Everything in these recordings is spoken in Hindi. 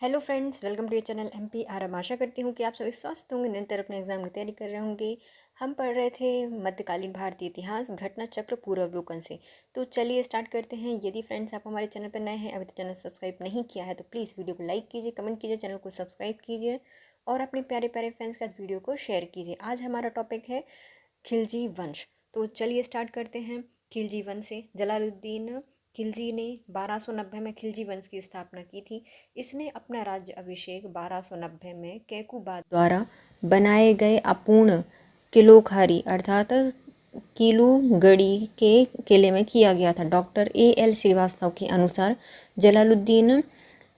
Hello friends, welcome to your channel MP R. आशा करती हूँ कि आप सभी स्वस्थ होंगे, निरंतर अपने एग्जाम की तैयारी कर रहे होंगे। हम पढ़ रहे थे मध्यकालीन भारतीय इतिहास घटना चक्र पूर्वावलोकन से। तो चलिए स्टार्ट करते हैं। यदि फ्रेंड्स आप हमारे चैनल पर नए हैं, अभी तक चैनल सब्सक्राइब नहीं किया है तो प्लीज़ वीडियो को लाइक कीजिए, कमेंट कीजिए, चैनल को सब्सक्राइब कीजिए और अपने प्यारे प्यारे फ्रेंड्स के साथ वीडियो को शेयर कीजिए। आज हमारा टॉपिक है खिलजी वंश। तो चलिए स्टार्ट करते हैं खिलजी वंश से। जलालुद्दीन खिलजी ने 1290 में खिलजी वंश की स्थापना की थी। इसने अपना राज्य अभिषेक 1290 में कैकुबा द्वारा बनाए गए अपूर्ण किलोखारी अर्थात कीलूगढ़ी के किले में किया गया था। Doctor A.L. श्रीवास्तव के अनुसार जलालुद्दीन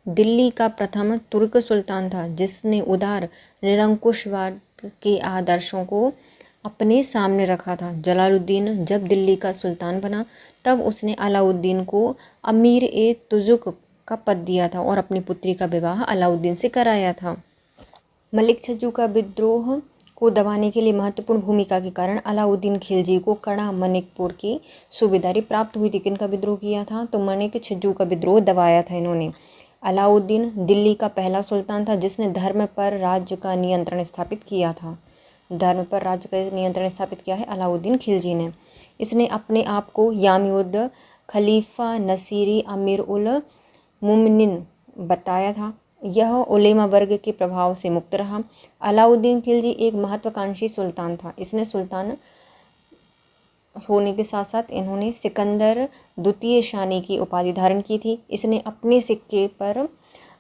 दिल्ली का प्रथम तुर्क सुल्तान था जिसने उदार निरंकुशवाद के आदर्शों को अपने सामने रखा था। जलालुद्दीन जब दिल्ली का सुल्तान बना तब उसने अलाउद्दीन को अमीर-ए-तुज़ुक का पद दिया था और अपनी पुत्री का विवाह अलाउद्दीन से कराया था। मलिक छज्जू का विद्रोह को दबाने के लिए महत्वपूर्ण भूमिका के कारण अलाउद्दीन खिलजी को कड़ा मनिकपुर की सूबेदारी प्राप्त हुई थी। किनका विद्रोह किया था? तो मलिक छज्जू का विद्रोह दबाया था इन्होंने। अलाउद्दीन दिल्ली का पहला सुल्तान था जिसने धर्म पर राज्य का नियंत्रण स्थापित किया था। धर्म पर राज्य का नियंत्रण स्थापित किया है अलाउद्दीन खिलजी ने। इसने अपने आप को यामी-उद खलीफा नसीरी अमीर उल मुमिनीन बताया था। यह उलेमा वर्ग के प्रभाव से मुक्त रहा। अलाउद्दीन खिलजी एक महत्वाकांक्षी सुल्तान था। इसने सुल्तान होने के साथ साथ इन्होंने सिकंदर द्वितीय शाही की उपाधि धारण की थी। इसने अपने सिक्के पर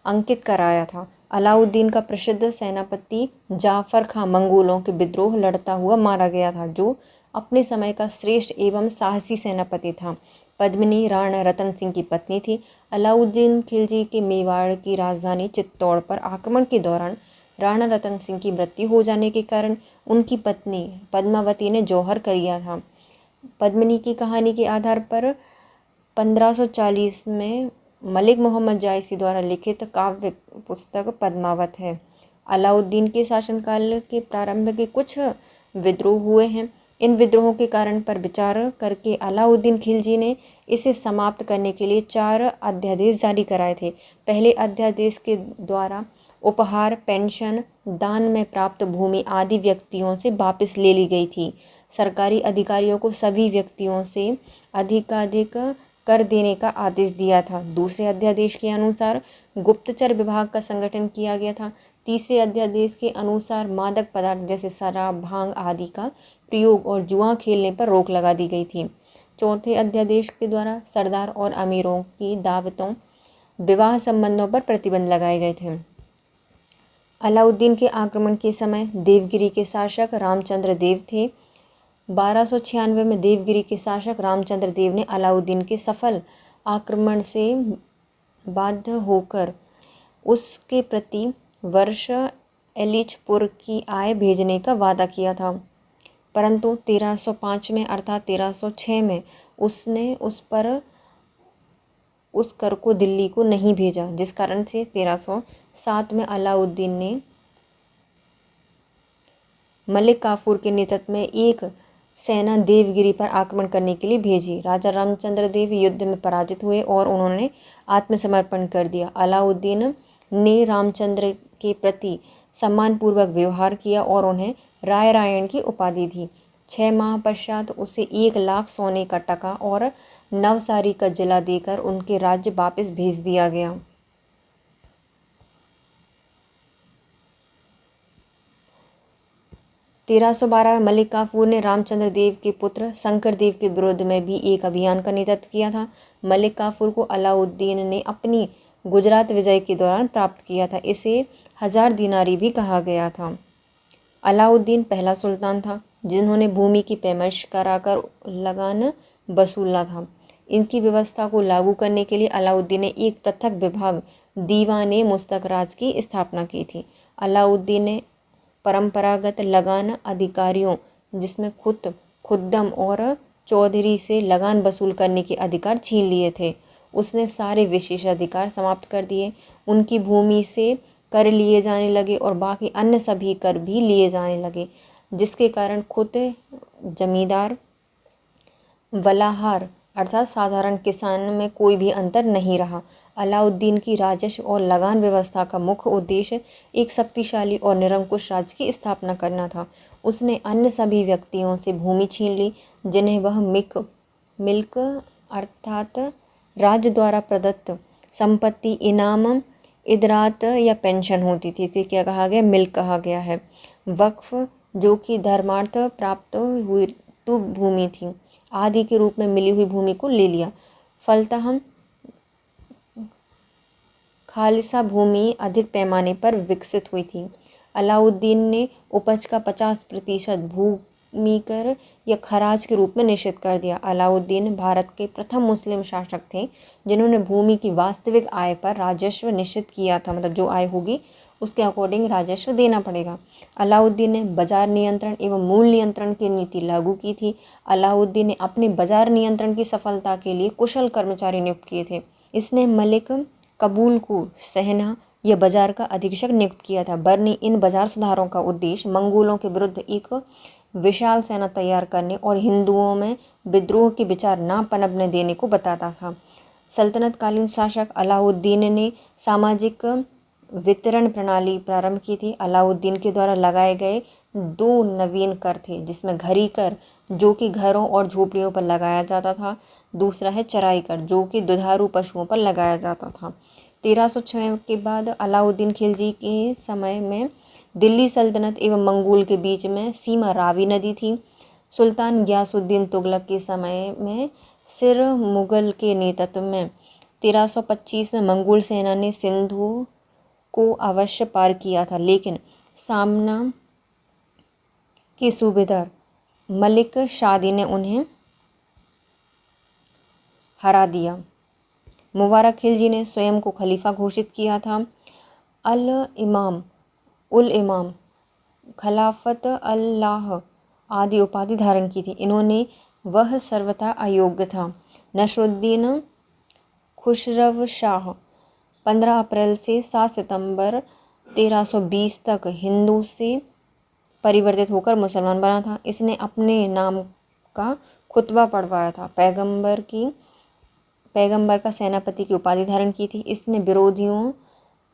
अंकित कराया था। अलाउद्दीन का प्रसिद्ध सेनापति जाफर खां मंगोलों के विद्रोह लड़ता हुआ मारा गया था, जो अपने समय का श्रेष्ठ एवं साहसी सेनापति था। पद्मिनी राणा रतन सिंह की पत्नी थी। अलाउद्दीन खिलजी के मेवाड़ की राजधानी चित्तौड़ पर आक्रमण के दौरान राणा रतन सिंह की मृत्यु हो जाने के कारण उनकी पत्नी पद्मावती ने जौहर कर लिया था। पद्मिनी की कहानी के आधार पर 1540 में मलिक मोहम्मद जायसी द्वारा लिखित काव्य पुस्तक पद्मावत है। अलाउद्दीन के शासनकाल के प्रारंभ के कुछ विद्रोह हुए हैं। इन विद्रोहों के कारण पर विचार करके अलाउद्दीन खिलजी ने इसे समाप्त करने के लिए 4 अध्यादेश जारी कराए थे। पहले अध्यादेश के द्वारा उपहार, पेंशन, दान में प्राप्त भूमि आदि व्यक्तियों से वापस ले ली गई थी। सरकारी अधिकारियों को सभी व्यक्तियों से अधिकाधिक कर देने का आदेश दिया था। दूसरे अध्यादेश के अनुसार गुप्तचर विभाग का संगठन किया गया था। तीसरे अध्यादेश के अनुसार मादक पदार्थ जैसे शराब, भांग आदि का प्रयोग और जुआ खेलने पर रोक लगा दी गई थी। चौथे अध्यादेश के द्वारा सरदार और अमीरों की दावतों, विवाह संबंधों पर प्रतिबंध लगाए गए थे। अलाउद्दीन के आक्रमण के समय देवगिरी के शासक रामचंद्र देव थे। 1296 में देवगिरी के शासक रामचंद्र देव ने अलाउद्दीन के सफल आक्रमण से बाध्य होकर उसके प्रति वर्ष एलिचपुर की आय भेजने का वादा किया था, परंतु 1305 में अर्थात 1306 में उसने उस कर को दिल्ली को नहीं भेजा, जिस कारण से 1307 में अलाउद्दीन ने मलिक काफूर के नेतृत्व में एक सेना देवगिरी पर आक्रमण करने के लिए भेजी। राजा रामचंद्र देव युद्ध में पराजित हुए और उन्होंने आत्मसमर्पण कर दिया। अलाउद्दीन ने रामचंद्र के प्रति सम्मानपूर्वक व्यवहार किया और उन्हें राय रायण की उपाधि दी। 6 माह पश्चात उसे 1 लाख सोने का टका और नवसारी का जिला देकर उनके राज्य वापस भेज दिया गया। 1312 में मलिक काफूर ने रामचंद्र देव के पुत्र शंकर देव के विरोध में भी एक अभियान का नेतृत्व किया था। मलिक काफूर को अलाउद्दीन ने अपनी गुजरात विजय के दौरान प्राप्त किया था। इसे 1000 दीनारी भी कहा गया था। अलाउद्दीन पहला सुल्तान था जिन्होंने भूमि की पैमाइश कराकर लगान वसूला था। इनकी व्यवस्था को लागू करने के लिए अलाउद्दीन ने एक पृथक विभाग दीवाने मुस्तकराज की स्थापना की थी। अलाउद्दीन ने परंपरागत लगान अधिकारियों जिसमें खुद्दम और चौधरी से लगान वसूल करने के अधिकार छीन लिए थे। उसने सारे विशेषाधिकार समाप्त कर दिए। उनकी भूमि से कर लिए जाने लगे और बाकी अन्य सभी कर भी लिए जाने लगे, जिसके कारण खुद जमींदार वलाहार अर्थात साधारण किसान में कोई भी अंतर नहीं रहा। अलाउद्दीन की राजस्व और लगान व्यवस्था का मुख्य उद्देश्य एक शक्तिशाली और निरंकुश राज्य की स्थापना करना था। उसने अन्य सभी व्यक्तियों से भूमि छीन ली जिन्हें वह मिल्क अर्थात राज्य द्वारा प्रदत्त संपत्ति, इनाम, इदरात या पेंशन होती थी। इसे क्या कहा गया? मिल्क कहा गया है। वक्फ, जो कि धर्मार्थ प्राप्त हुई तो भूमि थी, आदि के रूप में मिली हुई भूमि को ले लिया। फलतः खालिसा भूमि अधिक पैमाने पर विकसित हुई थी। अलाउद्दीन ने उपज का 50% भूमि कर या खराज के रूप में निश्चित कर दिया। अलाउद्दीन भारत के प्रथम मुस्लिम शासक थे जिन्होंने भूमि की वास्तविक आय पर राजस्व निश्चित किया था। मतलब जो आय होगी उसके अकॉर्डिंग राजस्व देना पड़ेगा। अलाउद्दीन ने बाजार नियंत्रण एवं मूल नियंत्रण की नीति लागू की थी। अलाउद्दीन ने अपने बाजार नियंत्रण की सफलता के लिए कुशल कर्मचारी नियुक्त किए थे। इसने मलिक कबूल को सहना या बाजार का अधीक्षक नियुक्त किया था। बर्नी इन बाजार सुधारों का उद्देश्य मंगोलों के विरुद्ध एक विशाल सेना तैयार करने और हिंदुओं में विद्रोह के विचार ना पनपने देने को बताता था। सल्तनतकालीन शासक अलाउद्दीन ने सामाजिक वितरण प्रणाली प्रारंभ की थी। अलाउद्दीन के द्वारा लगाए गए 2 नवीन कर थे, जिसमें घरी कर जो कि घरों और झोपड़ियों पर लगाया जाता था, दूसरा है चराई कर जो कि दुधारू पशुओं पर लगाया जाता था। 1306 के बाद अलाउद्दीन खिलजी के समय में दिल्ली सल्तनत एवं मंगोल के बीच में सीमा रावी नदी थी। सुल्तान गियासुद्दीन तुगलक के समय में सिर मुगल के नेतृत्व में 1325 में मंगोल सेना ने सिंधु को अवश्य पार किया था, लेकिन सामना के सूबेदार मलिक शादी ने उन्हें हरा दिया। मुबारक खिलजी ने स्वयं को खलीफा घोषित किया था। उल इमाम, खिलाफत अल्लाह आदि उपाधि धारण की थी। इन्होंने वह सर्वथा अयोग्य था। नसरुद्दीन खुसरव शाह 15 अप्रैल से 7 सितंबर 1320 तक हिंदू से परिवर्तित होकर मुसलमान बना था। इसने अपने नाम का खुतबा पढ़वाया था। पैगंबर का सेनापति की उपाधि धारण की थी। इसने विरोधियों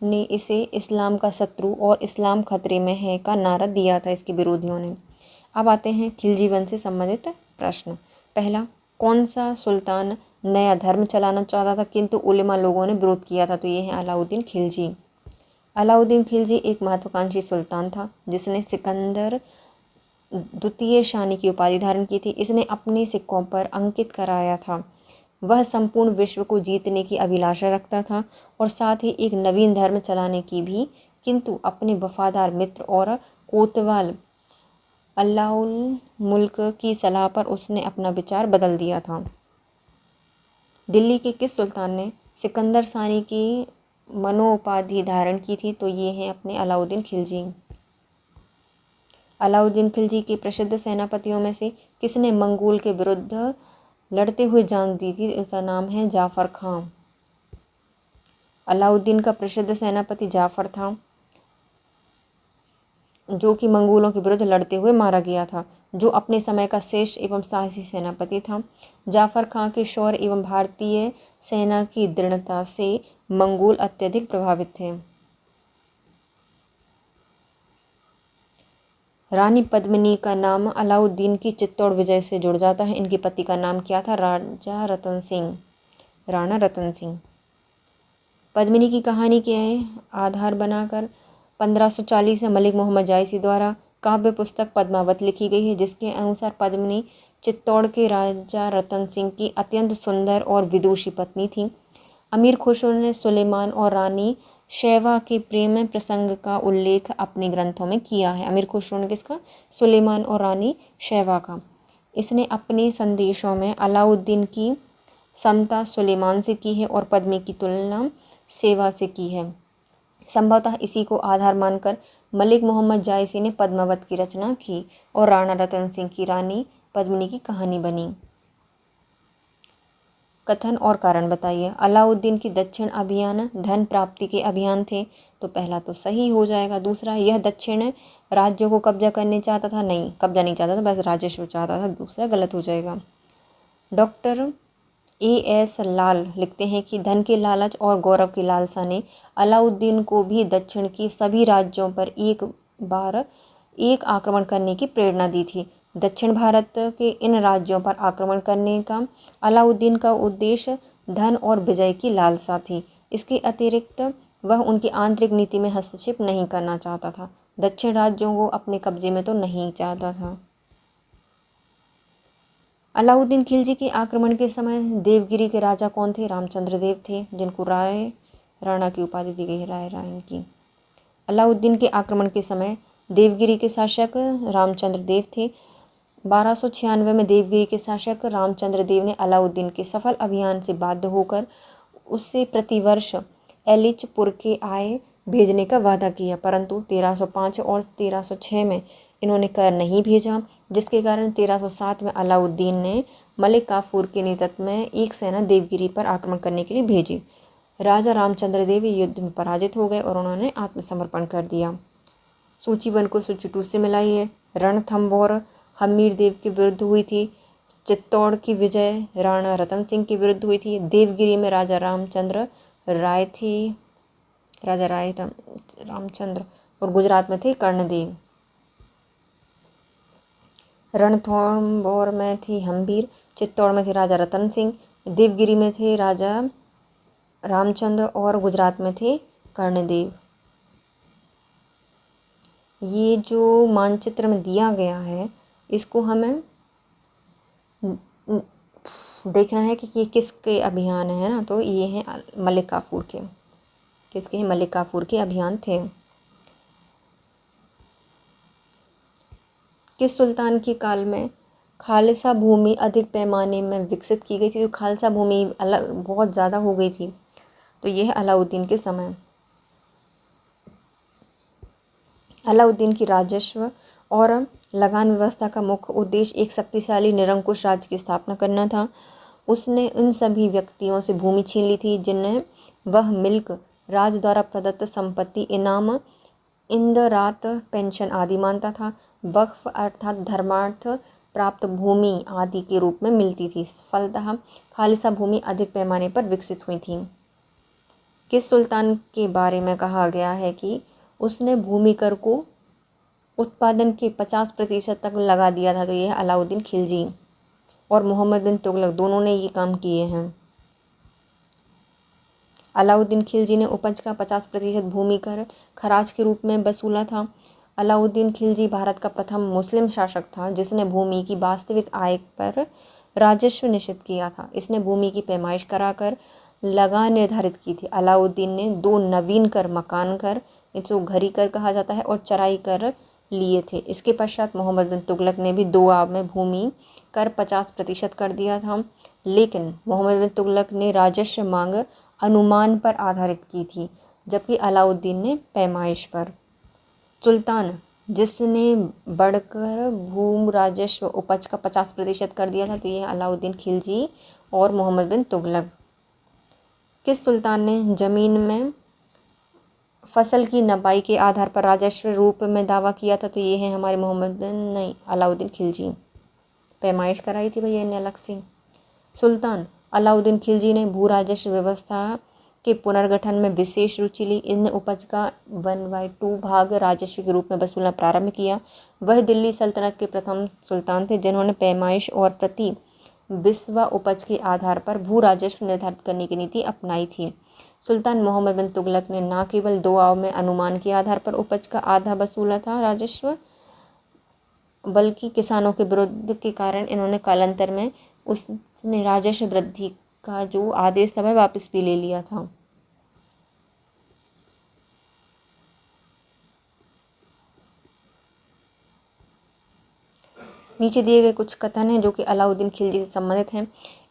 ने इसे इस्लाम का शत्रु और इस्लाम खतरे में है का नारा दिया था, इसके विरोधियों ने। अब आते हैं खिलजी वंश से संबंधित प्रश्न। पहला, कौन सा सुल्तान नया धर्म चलाना चाहता था किंतु उलेमा लोगों ने विरोध किया था? तो ये है अलाउद्दीन खिलजी। अलाउद्दीन खिलजी एक महत्वाकांक्षी सुल्तान था जिसने सिकंदर द्वितीय शानी की उपाधि धारण की थी। इसने अपने सिक्कों पर अंकित कराया था वह संपूर्ण विश्व को जीतने की अभिलाषा रखता था और साथ ही एक नवीन धर्म चलाने की भी, किंतु अपने वफादार मित्र और कोतवाल अलाउल मुल्क की सलाह पर उसने अपना विचार बदल दिया था। दिल्ली के किस सुल्तान ने सिकंदर सानी की मनोपाधि धारण की थी? तो ये हैं अपने अलाउद्दीन खिलजी। अलाउद्दीन खिलजी के प्रसिद्ध सेनापतियों में से किसने मंगोल के विरुद्ध लड़ते हुए जान दी थी? इसका नाम है जाफर खां। अलाउद्दीन का प्रसिद्ध सेनापति जाफर था जो कि मंगोलों के विरुद्ध लड़ते हुए मारा गया था, जो अपने समय का श्रेष्ठ एवं साहसी सेनापति था। जाफर खां के शौर्य एवं भारतीय सेना की दृढ़ता से मंगोल अत्यधिक प्रभावित थे। रानी पद्मिनी का नाम अलाउद्दीन की चित्तौड़ विजय से जुड़ जाता है। इनके पति का नाम क्या था? राणा रतन सिंह। पद्मिनी की कहानी के आधार बनाकर 1540 में मलिक मोहम्मद जायसी द्वारा काव्य पुस्तक पद्मावत लिखी गई है, जिसके अनुसार पद्मिनी चित्तौड़ के राजा रतन सिंह की अत्यंत सुंदर और विदुषी पत्नी थी। अमीर खुसरो ने सुलेमान और रानी शैवा के प्रेम प्रसंग का उल्लेख अपने ग्रंथों में किया है। अमीर खुसरो ने किसका? सुलेमान और रानी शैवा का। इसने अपने संदेशों में अलाउद्दीन की समता सुलेमान से की है और पद्मी की तुलना सेवा से की है। संभवतः इसी को आधार मानकर मलिक मोहम्मद जायसी ने पद्मावत की रचना की और राणा रतन सिंह की रानी पद्मिनी की कहानी बनी। कथन और कारण बताइए। अलाउद्दीन की दक्षिण अभियान धन प्राप्ति के अभियान थे, तो पहला तो सही हो जाएगा। दूसरा, यह दक्षिण राज्यों को कब्जा करने चाहता था, नहीं कब्जा नहीं चाहता था, बस राजस्व चाहता था, दूसरा गलत हो जाएगा। Doctor A.S. लाल लिखते हैं कि धन के लालच और गौरव की लालसा ने अलाउद्दीन को भी दक्षिण की सभी राज्यों पर एक बार एक आक्रमण करने की प्रेरणा दी थी। दक्षिण भारत के इन राज्यों पर आक्रमण करने का अलाउद्दीन का उद्देश्य धन और विजय की लालसा थी। इसके अतिरिक्त वह उनकी आंतरिक नीति में हस्तक्षेप नहीं करना चाहता था। दक्षिण राज्यों को अपने कब्जे में तो नहीं चाहता था। अलाउद्दीन खिलजी के आक्रमण के समय देवगिरी के राजा कौन थे? रामचंद्र देव थे, जिनको राय राणा की उपाधि दी गई है, राय रायन की। अलाउद्दीन के आक्रमण के समय देवगिरी के शासक रामचंद्र देव थे। 1296 में देवगिरी के शासक रामचंद्र देव ने अलाउद्दीन के सफल अभियान से बाध्य होकर उससे प्रतिवर्ष एलिचपुर के आय भेजने का वादा किया, परंतु 1305 और 1306 में इन्होंने कर नहीं भेजा, जिसके कारण 1307 में अलाउद्दीन ने मलिक काफूर के नेतृत्व में एक सेना देवगिरी पर आक्रमण करने के लिए भेजी। राजा रामचंद्र देव युद्ध में पराजित हो गए और उन्होंने आत्मसमर्पण कर दिया। सूची 1 को सूची 2 से मिलाइए। रणथंभौर हमीर देव के विरुद्ध हुई थी। चित्तौड़ की विजय राणा रतन सिंह के विरुद्ध हुई थी। देवगिरी में राजा रामचंद्र राय थे, राजा रामचंद्र, और गुजरात में थे कर्णदेव। रणथंभौर में थी हम्बीर, चित्तौड़ में थे राजा रतन सिंह, देवगिरी में थे राजा रामचंद्र और गुजरात में थे कर्णदेव। ये जो मानचित्र में दिया गया है इसको हमें देखना है कि ये किसके अभियान है ना, तो ये हैं मलिक काफूर के। किसके हैं? मलिक काफूर के अभियान थे। किस सुल्तान के काल में खालसा भूमि अधिक पैमाने में विकसित की गई थी? तो खालसा भूमि बहुत ज़्यादा हो गई थी, तो यह है अलाउद्दीन के समय। अलाउद्दीन की राजस्व और लगान व्यवस्था का मुख्य उद्देश्य एक शक्तिशाली निरंकुश राज्य की स्थापना करना था। उसने उन सभी व्यक्तियों से भूमि छीन ली थी जिन्हें वह मिल्क, राज द्वारा प्रदत्त संपत्ति, इनाम, इंदरात, पेंशन आदि मानता था। वक्फ अर्थात धर्मार्थ प्राप्त भूमि आदि के रूप में मिलती थी। फलतः खालसा भूमि अधिक पैमाने पर विकसित हुई थी। किस सुल्तान के बारे में कहा गया है कि उसने भूमि कर को उत्पादन के 50% तक लगा दिया था? तो यह है अलाउद्दीन खिलजी और मोहम्मद बिन तुगलक, दोनों ने ये काम किए हैं। अलाउद्दीन खिलजी ने उपज का 50% भूमि कर खराज के रूप में वसूला था। अलाउद्दीन खिलजी भारत का प्रथम मुस्लिम शासक था जिसने भूमि की वास्तविक आय पर राजस्व निश्चित किया था। इसने भूमि की पैमाइश कराकर लगान निर्धारित की थी। अलाउद्दीन ने 2 नवीन कर, मकान कर, इसको घरी कर कहा जाता है, और चराई कर लिए थे। इसके पश्चात मोहम्मद बिन तुगलक ने भी 2 आव में भूमि कर 50% कर दिया था, लेकिन मोहम्मद बिन तुगलक ने राजस्व मांग अनुमान पर आधारित की थी, जबकि अलाउद्दीन ने पैमाइश पर। सुल्तान जिसने बढ़कर भूमि राजस्व उपज का 50% कर दिया था, तो यह अलाउद्दीन खिलजी और मोहम्मद बिन तुगलक। किस सुल्तान ने ज़मीन में फसल की नपाई के आधार पर राजस्व रूप में दावा किया था? तो ये है हमारे अलाउद्दीन खिलजी। पैमाइश कराई थी भैया इन्हें अलग से। सुल्तान अलाउद्दीन खिलजी ने भू राजस्व व्यवस्था के पुनर्गठन में विशेष रुचि ली। इनने उपज का 1/2 भाग राजस्व के रूप में वसूलना प्रारंभ किया। वह दिल्ली सल्तनत के प्रथम सुल्तान थे जिन्होंने पैमाइश और प्रति बिस्वा उपज के आधार पर भू राजस्व निर्धारित करने की नीति अपनाई थी। सुल्तान मोहम्मद बिन तुगलक ने न केवल 2 आव में अनुमान के आधार पर उपज का आधा वसूला था राजस्व, बल्कि किसानों के विरोध के कारण इन्होंने कालांतर में उसने राजस्व वृद्धि का जो आदेश था वह वापस भी ले लिया था। नीचे दिए गए कुछ कथन हैं जो कि अलाउद्दीन खिलजी से संबंधित हैं।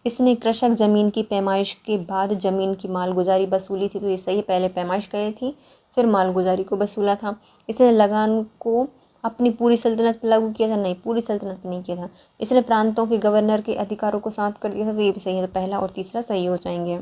इसने कृषक जमीन की पैमाइश के बाद जमीन की मालगुजारी वसूली थी, तो ये सही, पहले पैमाइश गई थी फिर मालगुजारी को वसूला था। इसने लगान को अपनी पूरी सल्तनत पर लागू किया था? नहीं, पूरी सल्तनत पर नहीं किया था। इसने प्रांतों के गवर्नर के अधिकारों को समाप्त कर दिया था, तो ये भी सही है, तो पहला और तीसरा सही हो जाएंगे।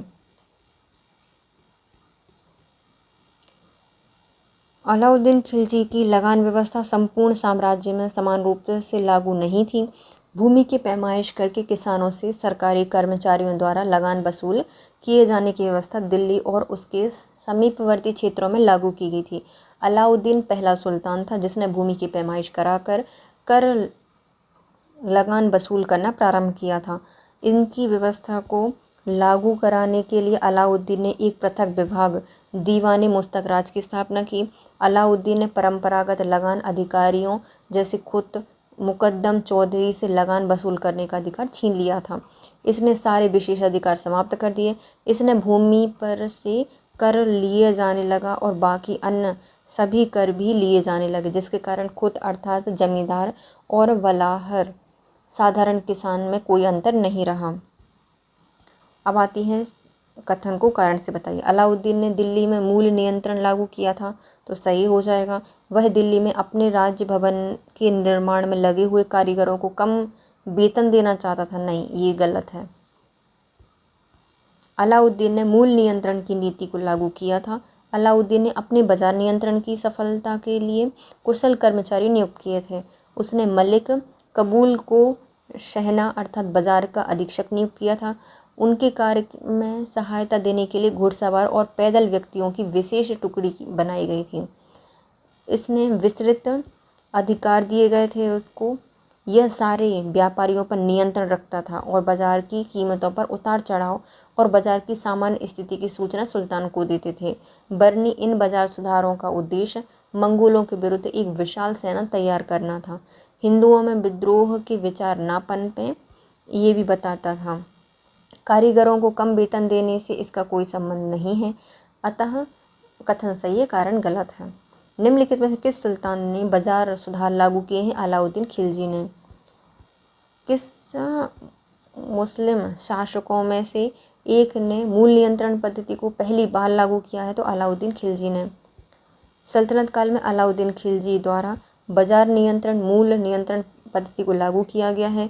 अलाउद्दीन खिलजी की लगान व्यवस्था संपूर्ण साम्राज्य में समान रूप से लागू नहीं थी। भूमि की पैमाइश करके किसानों से सरकारी कर्मचारियों द्वारा लगान वसूल किए जाने की व्यवस्था दिल्ली और उसके समीपवर्ती क्षेत्रों में लागू की गई थी। अलाउद्दीन पहला सुल्तान था जिसने भूमि की पैमाइश कराकर कर लगान वसूल करना प्रारंभ किया था। इनकी व्यवस्था को लागू कराने के लिए अलाउद्दीन ने एक पृथक विभाग दीवान मुस्तखराज की स्थापना की। अलाउद्दीन ने परंपरागत लगान अधिकारियों जैसे खुद मुकद्दम चौधरी से लगान वसूल करने का अधिकार छीन लिया था। इसने सारे विशेष अधिकार समाप्त कर दिए। इसने भूमि पर से कर लिए जाने लगा और बाकी अन्य सभी कर भी लिए जाने लगे, जिसके कारण खुद अर्थात जमींदार और वलाहर साधारण किसान में कोई अंतर नहीं रहा। अब आती है कथन को कारण से बताइए। अलाउद्दीन ने दिल्ली में मूल नियंत्रण लागू किया था, तो सही हो जाएगा। वह दिल्ली में अपने राज्य भवन के निर्माण में लगे हुए कारीगरों को कम वेतन देना चाहता था। नहीं, ये गलत है। अलाउद्दीन ने मूल नियंत्रण की नीति को लागू किया था। अलाउद्दीन ने अपने बाजार नियंत्रण की सफलता के लिए कुशल कर्मचारी नियुक्त किए थे। उसने मलिक कबूल को शहना अर्थात बाजार का अधीक्षक नियुक्त किया था। उनके कार्य में सहायता देने के लिए घुड़सवार और पैदल व्यक्तियों की विशेष टुकड़ी बनाई गई थी। इसने विस्तृत अधिकार दिए गए थे उसको। यह सारे व्यापारियों पर नियंत्रण रखता था और बाजार की कीमतों पर उतार चढ़ाव और बाजार की सामान्य स्थिति की सूचना सुल्तान को देते थे। बर्नी इन बाजार सुधारों का उद्देश्य मंगोलों के विरुद्ध एक विशाल सेना तैयार करना था। हिंदुओं में विद्रोह के विचार ना पनपे, ये भी बताता था। कारीगरों को कम वेतन देने से इसका कोई संबंध नहीं है, अतः कथन सही है, कारण गलत है। निम्नलिखित में से किस सुल्तान ने बाजार सुधार लागू किए हैं? अलाउद्दीन खिलजी ने। किस मुस्लिम शासकों में से एक ने मूल नियंत्रण पद्धति को पहली बार लागू किया है? तो अलाउद्दीन खिलजी ने। सल्तनत काल में अलाउद्दीन खिलजी द्वारा बाजार नियंत्रण मूल नियंत्रण पद्धति को लागू किया गया है।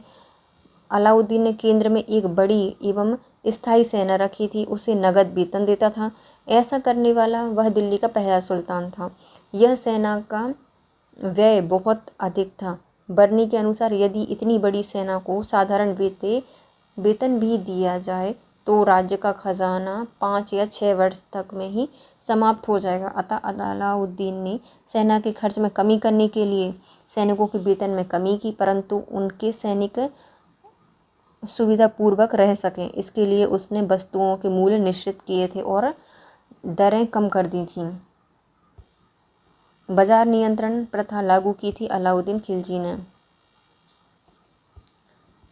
अलाउद्दीन ने केंद्र में एक बड़ी एवं स्थायी सेना रखी थी, उसे नगद वेतन देता था। ऐसा करने वाला वह दिल्ली का पहला सुल्तान था। यह सेना का व्यय बहुत अधिक था। बर्नी के अनुसार यदि इतनी बड़ी सेना को साधारण वेतन भी दिया जाए तो राज्य का खजाना 5 या 6 वर्ष तक में ही समाप्त हो जाएगा। अतः अलाउद्दीन ने सेना के खर्च में कमी करने के लिए सैनिकों के वेतन में कमी की, परंतु उनके सैनिक सुविधापूर्वक रह सकें, इसके लिए उसने वस्तुओं के मूल्य निश्चित किए थे और दरें कम कर दी थीं। बाजार नियंत्रण प्रथा लागू की थी अलाउद्दीन खिलजी ने।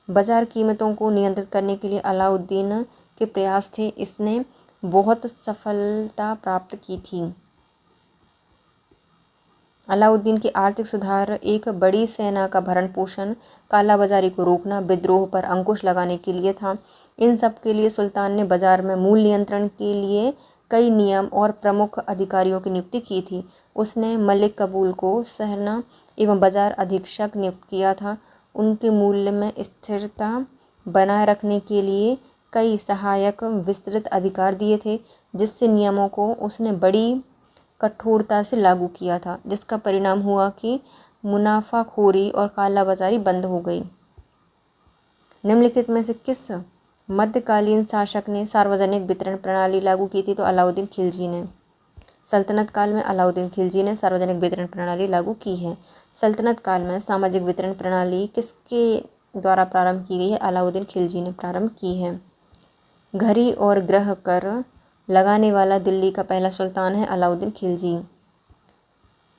बाजार कीमतों को नियंत्रित करने के लिए अलाउद्दीन के प्रयास थे। इसने बहुत सफलता प्राप्त की थी। अलाउद्दीन के आर्थिक सुधार एक बड़ी सेना का भरण पोषण, कालाबाजारी को रोकना, विद्रोह पर अंकुश लगाने के लिए था। इन सब के लिए सुल्तान ने बाजार में मूल नियंत्रण के लिए कई नियम और प्रमुख अधिकारियों की नियुक्ति की थी। उसने मलिक कबूल को सहना एवं बाजार अधीक्षक नियुक्त किया था। उनके मूल्य में स्थिरता बनाए रखने के लिए कई सहायक विस्तृत अधिकार दिए थे, जिससे नियमों को उसने बड़ी कठोरता से लागू किया था, जिसका परिणाम हुआ कि मुनाफाखोरी और कालाबाजारी बंद हो गई। निम्नलिखित में से किस मध्यकालीन शासक ने सार्वजनिक वितरण प्रणाली लागू की थी? तो अलाउद्दीन खिलजी ने। सल्तनत काल में अलाउद्दीन खिलजी ने सार्वजनिक वितरण प्रणाली लागू की है। सल्तनत काल में सामाजिक वितरण प्रणाली किसके द्वारा प्रारंभ की गई है? अलाउद्दीन खिलजी ने प्रारंभ की है। घरी और गृह कर लगाने वाला दिल्ली का पहला सुल्तान है अलाउद्दीन खिलजी।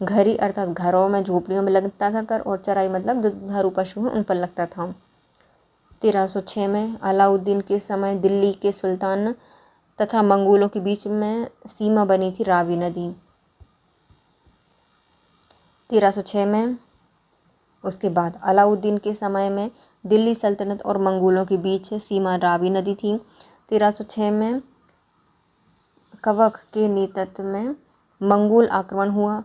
घरी अर्थात घरों में झोपड़ियों में लगता था कर, और चराई मतलब जो दुधारू पशु हैं उन पर लगता था। 1306 में अलाउद्दीन के समय दिल्ली के सुल्तान तथा मंगोलों के बीच में सीमा बनी थी रावी नदी। 1306 में उसके बाद अलाउद्दीन के समय में दिल्ली सल्तनत और मंगोलों के बीच सीमा रावी नदी थी। 1306 में कवक के नेतृत्व में मंगोल आक्रमण हुआ,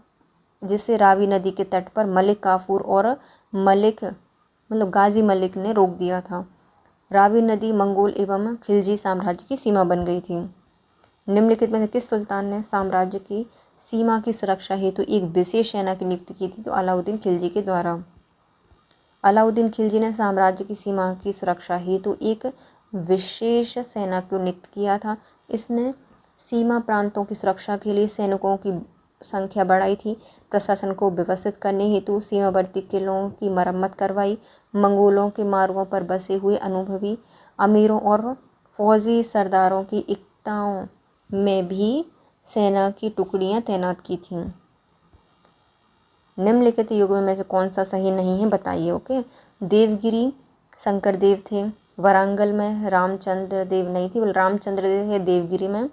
जिसे रावी नदी के तट पर मलिक काफूर और मलिक मतलब गाजी मलिक ने रोक दिया था। रावी नदी मंगोल एवं खिलजी साम्राज्य की सीमा बन गई थी। निम्नलिखित में से किस सुल्तान ने साम्राज्य की सीमा की सुरक्षा हेतु एक विशेष सेना की नियुक्ति की थी? तो अलाउद्दीन खिलजी के द्वारा। अलाउद्दीन खिलजी ने साम्राज्य की सीमा की सुरक्षा हेतु एक विशेष सेना को नियुक्त किया था। इसने सीमा प्रांतों की सुरक्षा के लिए सैनिकों की संख्या बढ़ाई थी, प्रशासन को व्यवस्थित करने हेतु सीमावर्ती किलों की मरम्मत करवाई, मंगोलों के मार्गों पर बसे हुए अनुभवी अमीरों और फौजी सरदारों की एकताओं में भी सेना की टुकड़ियां तैनात की थीं। निम्नलिखित युगों में से कौन सा सही नहीं है बताइए। ओके, देवगिरी शंकर देव थे, वरांगल में रामचंद्र देव नहीं थी, रामचंद्र देव थे देवगिरी में,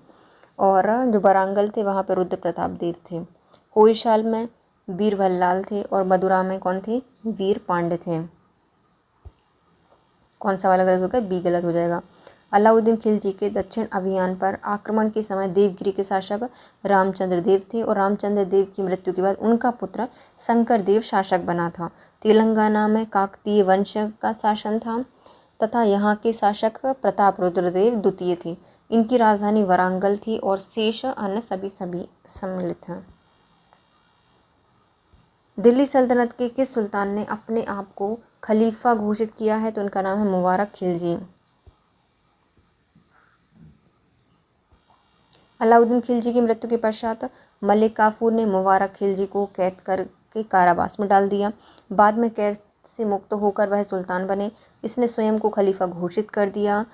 और जो वरांगल थे वहाँ पर रुद्र प्रताप देव थे। होयसाल में बीरबललाल थे और मदुरा में कौन थे, वीर पांड्य थे। कौन सा वाला गलत होगा, बी गलत हो जाएगा। अलाउद्दीन खिलजी के दक्षिण अभियान पर आक्रमण के समय देवगिरी के शासक रामचंद्र देव थे और रामचंद्र देव की मृत्यु के बाद उनका पुत्र शंकर देव शासक बना था। तेलंगाना में काकतीय वंश का शासन था तथा यहाँ के शासक प्रताप रुद्रदेव द्वितीय थे। इनकी राजधानी वरांगल थी और शेष अन्य सभी सम्मिलित हैं। दिल्ली सल्तनत के किस सुल्तान ने अपने आप को खलीफा घोषित किया है, तो उनका नाम है मुबारक खिलजी। अलाउद्दीन खिलजी की मृत्यु के पश्चात मलिक काफूर ने मुबारक खिलजी को कैद करके कारावास में डाल दिया। बाद में कैद से मुक्त होकर वह सुल्तान बने। इसने स्वयं को खलीफा घोषित कर दिया।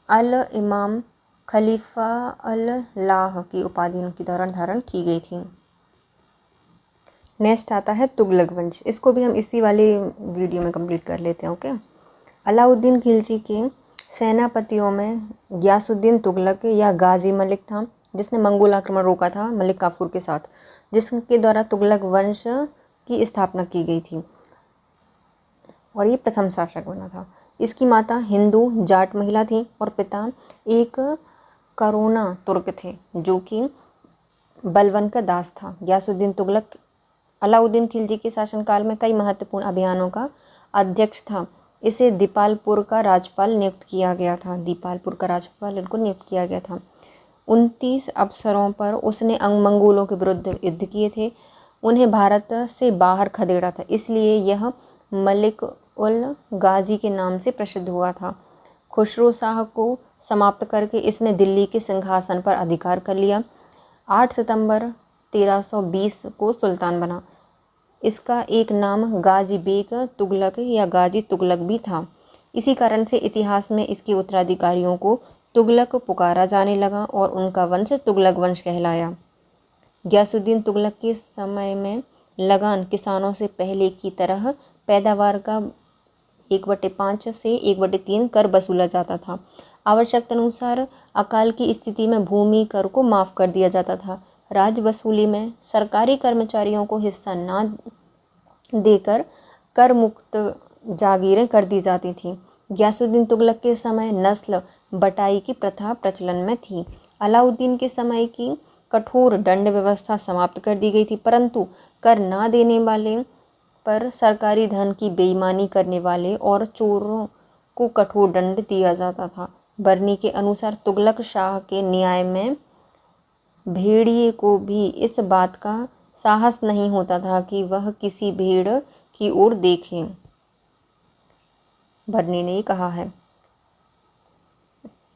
अल इमाम खलीफा अल लाह की उपाधि उनके दौरान धारण की गई थी। नेक्स्ट आता है तुगलक वंश। इसको भी हम इसी वाले वीडियो में कंप्लीट कर लेते हैं। ओके, अलाउद्दीन खिलजी के सेनापतियों में गयासुद्दीन तुगलक या गाजी मलिक था, जिसने मंगोल आक्रमण रोका था मलिक काफूर के साथ, जिसके द्वारा तुगलक वंश की स्थापना की गई थी और ये प्रथम शासक बना था। इसकी माता हिंदू जाट महिला थी और पिता एक करोना तुर्क थे जो कि बलवन का दास था। गयासुद्दीन तुगलक अलाउद्दीन खिलजी के शासनकाल में कई महत्वपूर्ण अभियानों का अध्यक्ष था। इसे दीपालपुर का राज्यपाल नियुक्त किया गया था। दीपालपुर का राज्यपाल इनको नियुक्त किया गया था। 29 अवसरों पर उसने मंगोलों के विरुद्ध युद्ध किए थे। उन्हें भारत से बाहर खदेड़ा था, इसलिए यह मलिक उल गाजी के नाम से प्रसिद्ध हुआ था। खुसरो शाह को समाप्त करके इसने दिल्ली के सिंहासन पर अधिकार कर लिया। 8 सितंबर 1320 को सुल्तान बना। इसका एक नाम गाजी बेग तुगलक या गाजी तुगलक भी था। इसी कारण से इतिहास में इसके उत्तराधिकारियों को तुगलक पुकारा जाने लगा और उनका वंश तुगलक वंश कहलाया। गयासुद्दीन तुगलक के समय में लगान किसानों से पहले की तरह पैदावार का 1/5 से 1/3 कर वसूला जाता था। आवश्यकता अनुसार अकाल की स्थिति में भूमि कर को माफ़ कर दिया जाता था। राज वसूली में सरकारी कर्मचारियों को हिस्सा न देकर कर मुक्त जागीरें कर दी जाती थीं। गयासुद्दीन तुगलक के समय नस्ल बटाई की प्रथा प्रचलन में थी। अलाउद्दीन के समय की कठोर दंड व्यवस्था समाप्त कर दी गई थी, परंतु कर न देने वाले पर सरकारी धन की बेईमानी करने वाले और चोरों को कठोर दंड दिया जाता था। बर्नी के अनुसार तुगलक शाह के न्याय में भेड़िए को भी इस बात का साहस नहीं होता था कि वह किसी भेड़ की ओर देखे। बर्नी ने कहा है।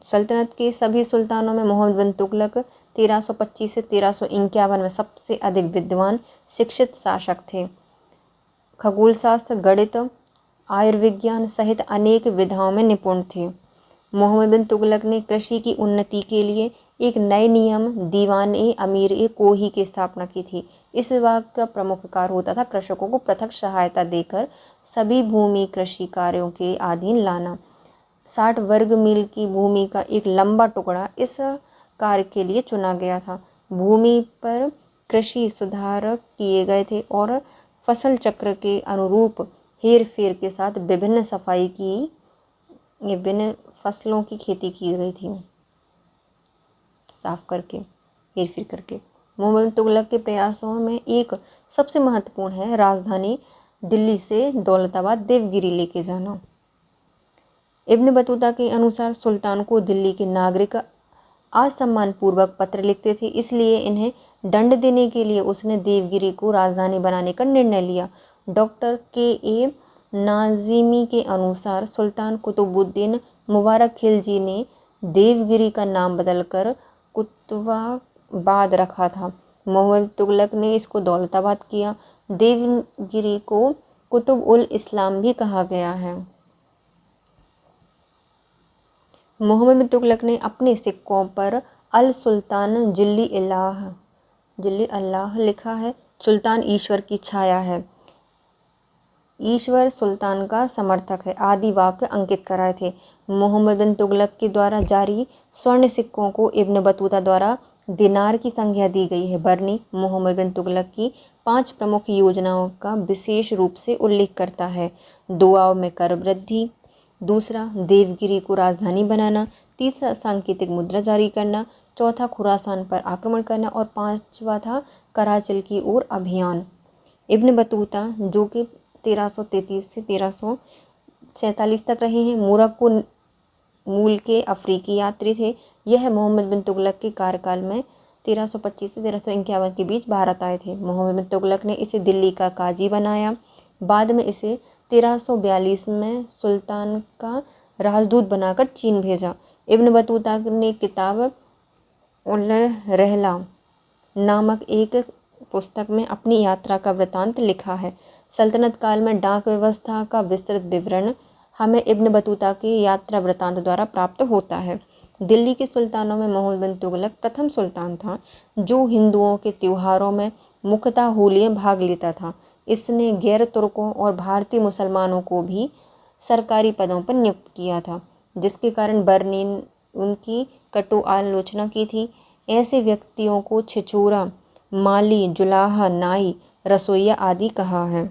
सल्तनत के सभी सुल्तानों में मोहम्मद बिन तुगलक 1325 से 1351 में सबसे अधिक विद्वान शिक्षित शासक थे। खगोलशास्त्र, गणित, आयुर्विज्ञान सहित अनेक विधाओं में निपुण थे। मोहम्मद बिन तुगलक ने कृषि की उन्नति के लिए एक नए नियम दीवान ए अमीर ए कोही की स्थापना की थी। इस विभाग का प्रमुख कार्य होता था कृषकों को पृथक सहायता देकर सभी भूमि कृषि कार्यों के अधीन लाना। 60 वर्ग मील की भूमि का एक लंबा टुकड़ा इस कार्य के लिए चुना गया था। भूमि पर कृषि सुधार किए गए थे और फसल चक्र के अनुरूप हेर फेर के साथ विभिन्न फसलों की खेती की गई थी, साफ करके हेर फेर करके। मोहम्मद बिन तुगलक के प्रयासों में एक सबसे महत्वपूर्ण है राजधानी दिल्ली से दौलताबाद देवगिरी लेके जाना। इब्न बतूता के अनुसार सुल्तान को दिल्ली के नागरिक असम्मान पूर्वक पत्र लिखते थे, इसलिए इन्हें दंड देने के लिए उसने देवगिरी को राजधानी बनाने का निर्णय लिया। डॉक्टर के नाजिमी के अनुसार सुल्तान कुतुबुद्दीन मुबारक खिलजी ने देवगिरी का नाम बदलकर कुतुबाबाद रखा था। मोहम्मद तुगलक ने इसको दौलताबाद किया। देवगिरी को कुतुब उल इस्लाम भी कहा गया है। मोहम्मद तुगलक ने अपने सिक्कों पर अल सुल्तान जिल्ली अल्लाह लिखा है। सुल्तान ईश्वर की छाया है। ईश्वर सुल्तान का समर्थक है आदि वाक्य अंकित कराए थे। मोहम्मद बिन तुगलक के द्वारा जारी स्वर्ण सिक्कों को इब्न बतूता द्वारा दिनार की संज्ञा दी गई है। बरनी मोहम्मद बिन तुगलक की 5 प्रमुख योजनाओं का विशेष रूप से उल्लेख करता है। दुआओं में कर वृद्धि, दूसरा देवगिरी को राजधानी बनाना, तीसरा सांकेतिक मुद्रा जारी करना, चौथा खुरासान पर आक्रमण करना और 5वां था कराचल की ओर अभियान। इब्न बतूता जो कि 1333 से 1347 तक रहे हैं, मोरक्को मूल के अफ्रीकी यात्री थे। यह मोहम्मद बिन तुगलक के कार्यकाल में 1325 से 1351 के बीच भारत आए थे। मोहम्मद बिन तुगलक ने इसे दिल्ली का काजी बनाया। बाद में इसे 1342 में सुल्तान का राजदूत बनाकर चीन भेजा। इब्न बतूता ने किताब उल रहला नामक एक पुस्तक में अपनी यात्रा का वृतांत लिखा है। सल्तनत काल में डाक व्यवस्था का विस्तृत विवरण हमें इब्न बतूता के यात्रा वृतांत द्वारा प्राप्त होता है। दिल्ली के सुल्तानों में मोहम्मद बिन तुगलक प्रथम सुल्तान था जो हिंदुओं के त्योहारों में मुख्यतः होली में भाग लेता था। इसने गैर तुर्कों और भारतीय मुसलमानों को भी सरकारी पदों पर नियुक्त किया था, जिसके कारण बर्नी उनकी कटु आलोचना की थी। ऐसे व्यक्तियों को छिछोरा, माली, जुलाहा, नाई, रसोइया आदि कहा है।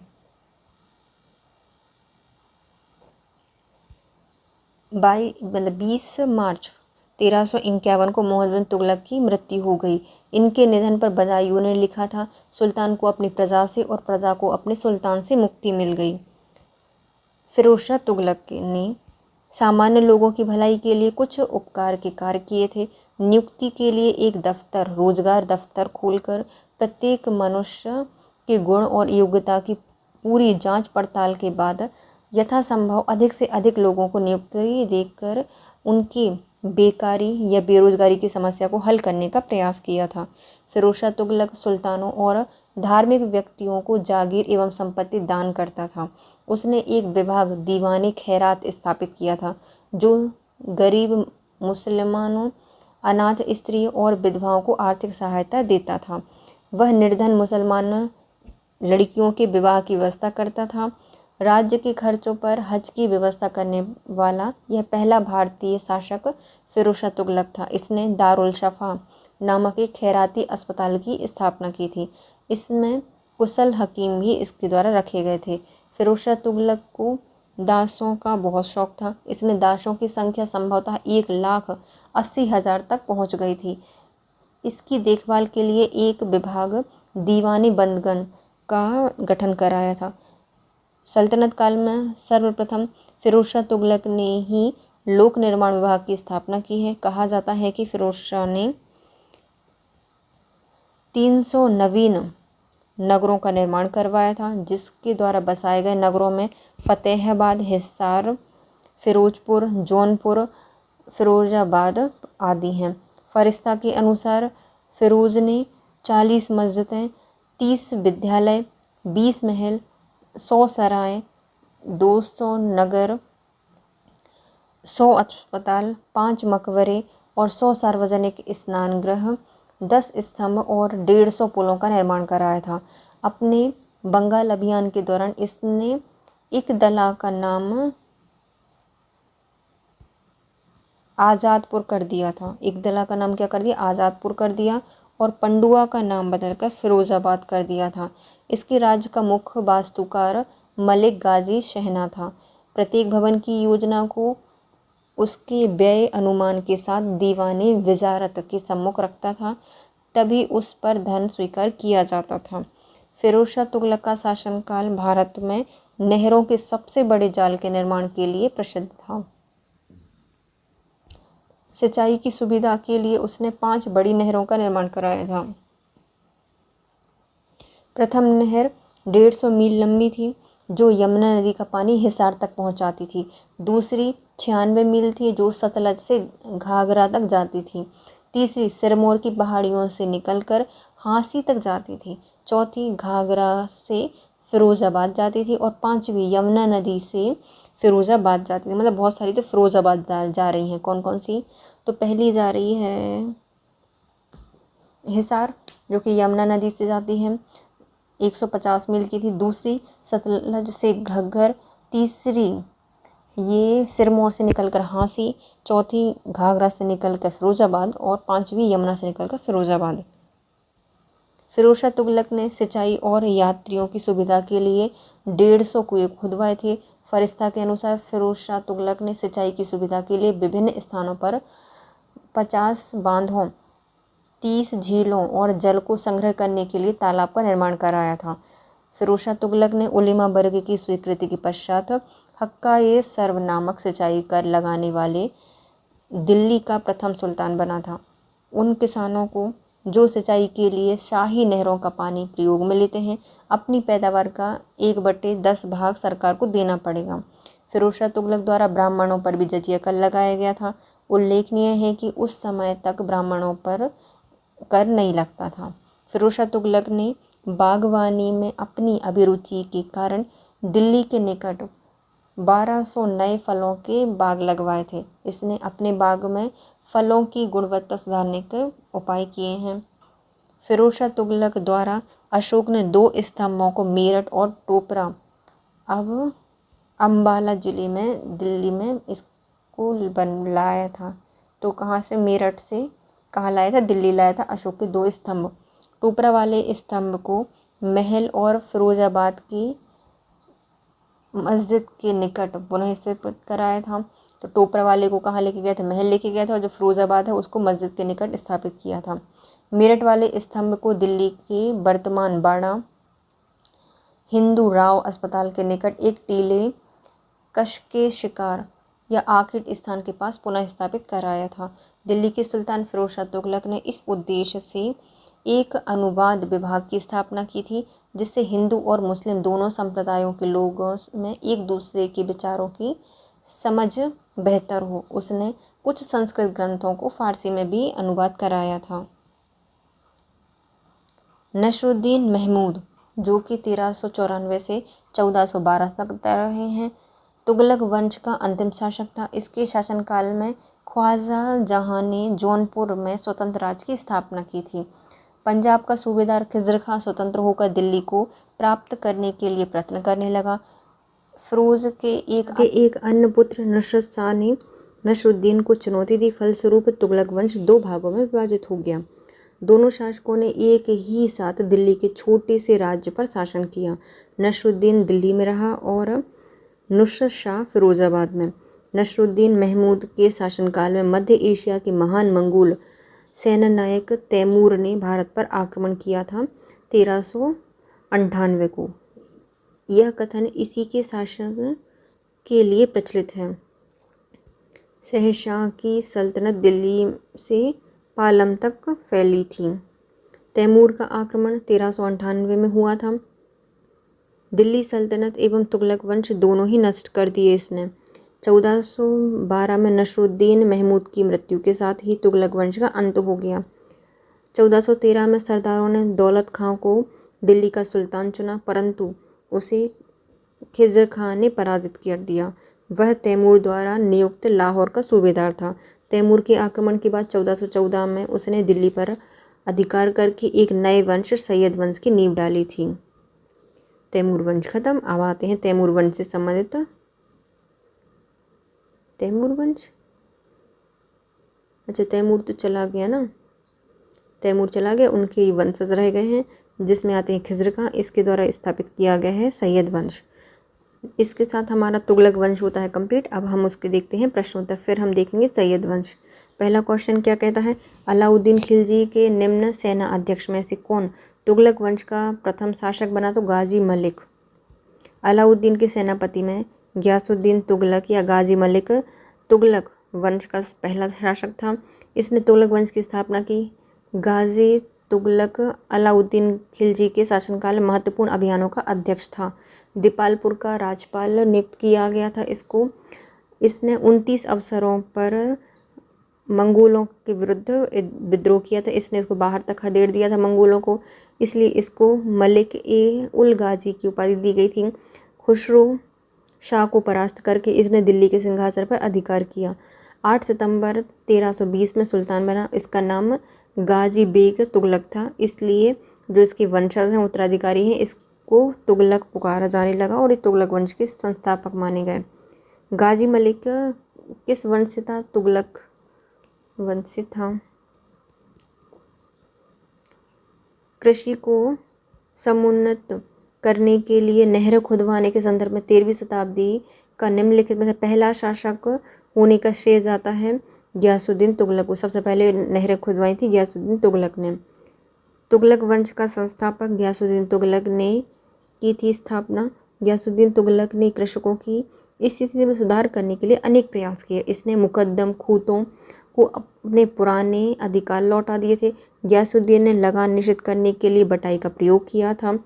20 मार्च 1351 को मोहम्मद बिन तुगलक की मृत्यु हो गई। इनके निधन पर बदायूं ने लिखा था, सुल्तान को अपनी प्रजा से और प्रजा को अपने सुल्तान से मुक्ति मिल गई। फिरोज शाह तुगलक ने सामान्य लोगों की भलाई के लिए कुछ उपकार के कार्य किए थे। नियुक्ति के लिए एक दफ्तर, रोजगार दफ्तर खोलकर प्रत्येक मनुष्य के गुण और योग्यता की पूरी जांच पड़ताल के बाद यथासंभव अधिक से अधिक लोगों को नियुक्ति देकर उनकी बेकारी या बेरोजगारी की समस्या को हल करने का प्रयास किया था। फिरोज शाह तुगलक सुल्तानों और धार्मिक व्यक्तियों को जागीर एवं संपत्ति दान करता था। उसने एक विभाग दीवाने खैरात स्थापित किया था जो गरीब मुसलमानों, अनाथ स्त्रियों और विधवाओं को आर्थिक सहायता देता था। वह निर्धन मुसलमान लड़कियों के विवाह की व्यवस्था करता था। राज्य के खर्चों पर हज की व्यवस्था करने वाला यह पहला भारतीय शासक फिरोज शाह तुगलक था। इसने दारुल शफा नामक एक खैराती अस्पताल की स्थापना की थी। इसमें कुशल हकीम भी इसके द्वारा रखे गए थे। फिरोज शाह तुगलक को दासों का बहुत शौक था। इसने दासों की संख्या संभवतः 1,80,000 तक पहुंच गई थी। इसकी देखभाल के लिए एक विभाग दीवानी बंदगण का गठन कराया था। सल्तनत काल में सर्वप्रथम फिरोज शाह तुगलक ने ही लोक निर्माण विभाग की स्थापना की है। कहा जाता है कि फिरोज शाह ने 300 नवीन नगरों का निर्माण करवाया था, जिसके द्वारा बसाए गए नगरों में फतेहाबाद, हिसार, फिरोजपुर, जौनपुर, फिरोजाबाद आदि हैं। फरिश्ता के अनुसार फिरोज ने 40 मस्जिदें, 30 विद्यालय, 20 महल, 100 सराय, 200 नगर, 100 अस्पताल, 5 मकबरे और 100 सार्वजनिक स्नान गृह, 10 स्तंभ और 150 पुलों का निर्माण कराया था। अपने बंगाल अभियान के दौरान इसने इकदला का नाम आज़ादपुर कर दिया था। इकदला का नाम क्या कर दिया? आज़ादपुर कर दिया और पंडुआ का नाम बदलकर फिरोजाबाद कर दिया था। इसके राज्य का मुख्य वास्तुकार मलिक गाजी शहना था। प्रत्येक भवन की योजना को उसके व्यय अनुमान के साथ दीवाने वजारत के सम्मुख रखता था, तभी उस पर धन स्वीकार किया जाता था। फिरोज शाह तुगलक का शासनकाल भारत में नहरों के सबसे बड़े जाल के निर्माण के लिए प्रसिद्ध था। सिंचाई की सुविधा के लिए उसने 5 बड़ी नहरों का निर्माण कराया था। प्रथम नहर 150 मील लंबी थी। जो यमुना नदी का पानी हिसार तक पहुंचाती थी। दूसरी 96 मील थी जो सतलज से घाघरा तक जाती थी। तीसरी सिरमौर की पहाड़ियों से निकलकर हांसी तक जाती थी। चौथी घाघरा से फिरोज़ाबाद जाती थी और पांचवी यमुना नदी से फिरोज़ाबाद जाती थी। मतलब बहुत सारी तो फिरोज़ाबाद जा रही हैं। कौन कौन सी? तो पहली जा रही है हिसार जो कि यमुना नदी से जाती है, 150 मील की थी। दूसरी सतलज से घग्गर। तीसरी ये सिरमौर से निकलकर हांसी। चौथी घाघरा से निकलकर फिरोज़ाबाद और पांचवी यमुना से निकलकर फिरोज़ाबाद। फिरोज शाह तुगलक ने सिंचाई और यात्रियों की सुविधा के लिए 150 कुएं खुदवाए थे। फरिश्ता के अनुसार फिरोज शाह तुगलक ने सिंचाई की सुविधा के लिए विभिन्न स्थानों पर 50 बांधों, 30 झीलों और जल को संग्रह करने के लिए तालाब का निर्माण कराया था। फिरोज शाह तुगलक ने उलेमा वर्ग की स्वीकृति के पश्चात हक्का-ए सर्व नामक सिंचाई कर लगाने वाले दिल्ली का प्रथम सुल्तान बना था। उन किसानों को जो सिंचाई के लिए शाही नहरों का पानी प्रयोग में लेते हैं, अपनी पैदावार का 1/10 भाग सरकार को देना पड़ेगा। फिरोज शाह तुगलक द्वारा ब्राह्मणों पर भी जजिया कर लगाया गया था। उल्लेखनीय है कि उस समय तक ब्राह्मणों पर कर नहीं लगता था। फिरोज शाह तुगलक ने बागवानी में अपनी अभिरुचि के कारण दिल्ली के निकट 1200 नए फलों के बाग लगवाए थे। इसने अपने बाग में फलों की गुणवत्ता सुधारने के उपाय किए हैं। फिरोज शाह तुगलक द्वारा अशोक ने 2 स्तंभों को मेरठ और टोपरा, अब अम्बाला जिले में दिल्ली में, इसको लाया था। तो कहाँ से? मेरठ से कहाँ लाया था? दिल्ली लाया था अशोक के 2 स्तंभ। टोपरा वाले स्तंभ को महल और फिरोजाबाद की मस्जिद के निकट पुनः स्थापित कराया था। तो टोपरा वाले को कहाँ लेके गया था? महल लेके गया था, और जो फिरोजाबाद है उसको मस्जिद के निकट स्थापित किया था। मेरठ वाले स्तंभ को दिल्ली के वर्तमान बाड़ा हिंदू राव अस्पताल के निकट एक टीले कश के शिकार या आखिर स्थान के पास पुनः स्थापित कराया था। दिल्ली के सुल्तान फिरोज शाह तुगलक ने इस उद्देश्य से एक अनुवाद विभाग की स्थापना की थी, जिससे हिंदू और मुस्लिम दोनों संप्रदायों के लोगों में एक दूसरे के विचारों की समझ बेहतर हो। उसने कुछ संस्कृत ग्रंथों को फारसी में भी अनुवाद कराया था। नसरुद्दीन महमूद, जो कि 1394 से 1412 तक रहे हैं, तुगलक वंश का अंतिम शासक था। इसके शासनकाल में ख्वाजा जहां ने जौनपुर में स्वतंत्र राज्य की स्थापना की थी। पंजाब का सूबेदार खिज़र खां स्वतंत्र होकर दिल्ली को प्राप्त करने के लिए प्रयत्न करने लगा। फिरोज के एक अन्य पुत्र नसरत शाह ने नसरुद्दीन को चुनौती दी। फलस्वरूप तुगलक वंश 2 भागों में विभाजित हो गया। दोनों शासकों ने एक ही साथ दिल्ली के छोटे से राज्य पर शासन किया। नसरुद्दीन दिल्ली में रहा और नुसरत शाह फिरोजाबाद में। नसरुद्दीन महमूद के शासनकाल में मध्य एशिया के महान मंगोल सेनानायक तैमूर ने भारत पर आक्रमण किया था 1398 को। यह कथन इसी के शासन के लिए प्रचलित है। शहंशाह की सल्तनत दिल्ली से पालम तक फैली थी। तैमूर का आक्रमण 1398 में हुआ था। दिल्ली सल्तनत एवं तुगलक वंश दोनों ही नष्ट कर दिए इसने। 1412 में नसरुद्दीन महमूद की मृत्यु के साथ ही तुगलक वंश का अंत हो गया। 1413 में सरदारों ने दौलत खां को दिल्ली का सुल्तान चुना, परंतु उसे खिज़र खां ने पराजित कर दिया। वह तैमूर द्वारा नियुक्त लाहौर का सूबेदार था। तैमूर के आक्रमण के बाद 1414 में उसने दिल्ली पर अधिकार करके एक नए वंश सैयद वंश की नींव डाली थी। तैमूर वंश खत्म। अब आते हैं तैमूर वंश से संबंधित। तैमूर वंश, अच्छा तैमूर तो चला गया ना, तैमूर चला गया, उनके वंशज रह गए हैं, जिसमें आते हैं खिज़र खां। इसके द्वारा स्थापित किया गया है सैयद वंश। इसके साथ हमारा तुगलक वंश होता है कंप्लीट। अब हम उसके देखते हैं प्रश्नोत्तर, फिर हम देखेंगे सैयद वंश। पहला क्वेश्चन क्या कहता है? अलाउद्दीन खिलजी के निम्न सेना अध्यक्ष में से कौन तुगलक वंश का प्रथम शासक बना? तो गाजी मलिक। अलाउद्दीन के सेनापति में गयासुद्दीन तुगलक या गाजी मलिक तुगलक वंश का पहला शासक था। इसने तुगलक वंश की स्थापना की। गाजी तुगलक अलाउद्दीन खिलजी के शासनकाल में महत्वपूर्ण अभियानों का अध्यक्ष था। दीपालपुर का राज्यपाल नियुक्त किया गया था इसको। इसने 29 अवसरों पर मंगोलों के विरुद्ध विद्रोह किया था। इसने इसको बाहर तक खदेड़ दिया था मंगोलों को, इसलिए इसको मलिक ए उल गाजी की उपाधि दी गई थी। खुसरो शाह को परास्त करके इसने दिल्ली के सिंहासन पर अधिकार किया। 8 सितंबर 1320 में सुल्तान बना। इसका नाम गाजी बेग तुगलक था, इसलिए जो इसके वंशज हैं, उत्तराधिकारी हैं, इसको तुगलक पुकारा जाने लगा और ये तुगलक वंश के संस्थापक माने गए। गाजी मलिक किस वंश से था? तुगलक वंश से था। कृषि को समुन्नत करने के लिए नहर खुदवाने के संदर्भ में 13वीं शताब्दी का निम्नलिखित में से पहला शासक होने का श्रेय जाता है गियासुद्दीन तुगलक को। सबसे पहले नहरें खुदवाई थी गियासुद्दीन तुगलक ने। तुगलक वंश का संस्थापक गियासुद्दीन तुगलक ने की थी स्थापना। गियासुद्दीन तुगलक ने कृषकों की स्थिति में सुधार करने के लिए अनेक प्रयास किए। इसने मुकद्दम खूतों को अपने पुराने अधिकार लौटा दिए थे। गियासुद्दीन ने लगान निश्चित करने के लिए बटाई का प्रयोग किया था,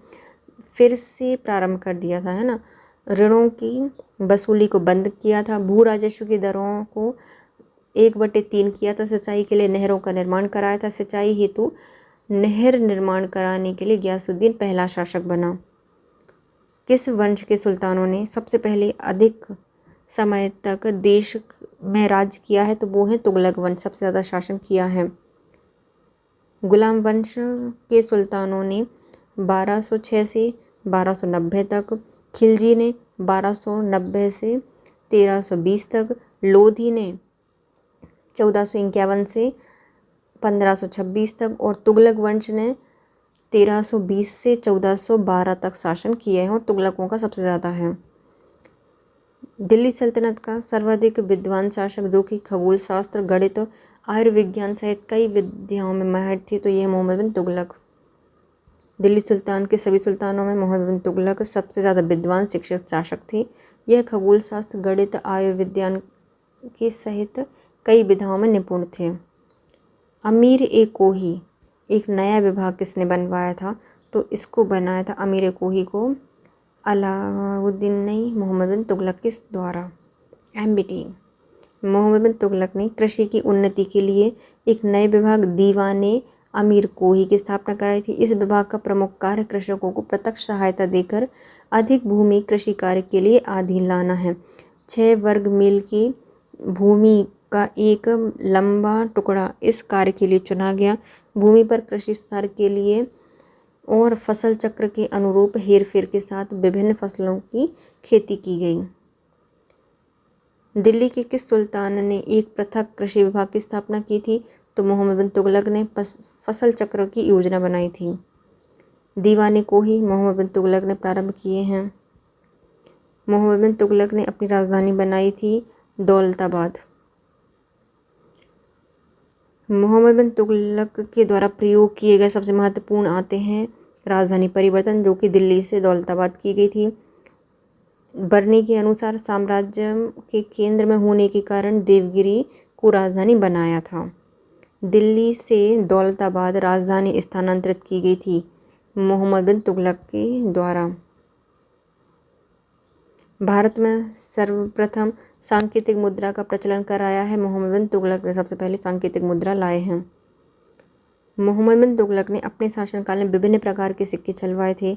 फिर से प्रारंभ कर दिया था, है ना। ऋणों की वसूली को बंद किया था। भू राजस्व की दरों को 1/3 किया था। सिंचाई के लिए नहरों का निर्माण कराया था। सिंचाई हेतु नहर निर्माण कराने के लिए गियासुद्दीन पहला शासक बना। किस वंश के सुल्तानों ने सबसे पहले अधिक समय तक देश में राज्य किया है? तो वो है तुगलक वंश, सबसे ज़्यादा शासन किया है। गुलाम वंश के सुल्तानों ने 1206 से 1290 तक, खिलजी ने 1290 से 1320 तक, लोधी ने 1451 से 1526 तक और तुगलक वंश ने 1320 से 1412 तक शासन किए हैं और तुगलकों का सबसे ज़्यादा है। दिल्ली सल्तनत का सर्वाधिक विद्वान शासक जो कि खगोल शास्त्र, गणित, आयुर्विज्ञान सहित कई विद्याओं में माहिर थे, तो ये मोहम्मद बिन तुगलक। दिल्ली सुल्तान के सभी सुल्तानों में मोहम्मद बिन तुगलक सबसे ज़्यादा विद्वान शिक्षित शासक थे। यह खगोल शास्त्र, गणित, आयुर्विज्ञान के सहित कई विधाओं में निपुण थे। अमीर ए कोही एक नया विभाग किसने बनवाया था? तो इसको बनाया था अमीर ए कोही को अलाउद्दीन नहीं, मोहम्मद बिन तुगलक के द्वारा। MBT मोहम्मद बिन तुगलक ने कृषि की उन्नति के लिए एक नए विभाग दीवाने अमीर कोही की स्थापना कराई थी। इस विभाग का प्रमुख कार्य कृषकों को प्रत्यक्ष सहायता देकर अधिक भूमि कृषि कार्य के लिए अधीन लाना है। 6 वर्ग मील की भूमि का एक लंबा टुकड़ा इस कार्य के लिए चुना गया। भूमि पर कृषि सुधार के लिए और फसल चक्र के अनुरूप हेरफेर के साथ विभिन्न फसलों की खेती की गई। दिल्ली के किस सुल्तान ने एक पृथक कृषि विभाग की स्थापना की थी? तो मोहम्मद बिन तुगलक ने फसल चक्र की योजना बनाई थी। दीवाने कोही मोहम्मद बिन तुगलक ने प्रारंभ किए हैं। मोहम्मद बिन तुगलक ने अपनी राजधानी बनाई थी दौलताबाद। मोहम्मद बिन तुगलक के द्वारा प्रयोग किए गए सबसे महत्वपूर्ण आते हैं राजधानी परिवर्तन, जो कि दिल्ली से दौलताबाद की गई थी। बर्नी के अनुसार साम्राज्य के केंद्र में होने के कारण देवगिरी को राजधानी बनाया था। दिल्ली से दौलताबाद राजधानी स्थानांतरित की गई थी मोहम्मद बिन तुगलक के द्वारा। भारत में सर्वप्रथम सांकेतिक मुद्रा का प्रचलन कराया है मोहम्मद बिन तुगलक ने। सबसे पहले सांकेतिक मुद्रा लाए हैं। मोहम्मद बिन तुगलक ने अपने शासनकाल में विभिन्न प्रकार के सिक्के चलवाए थे।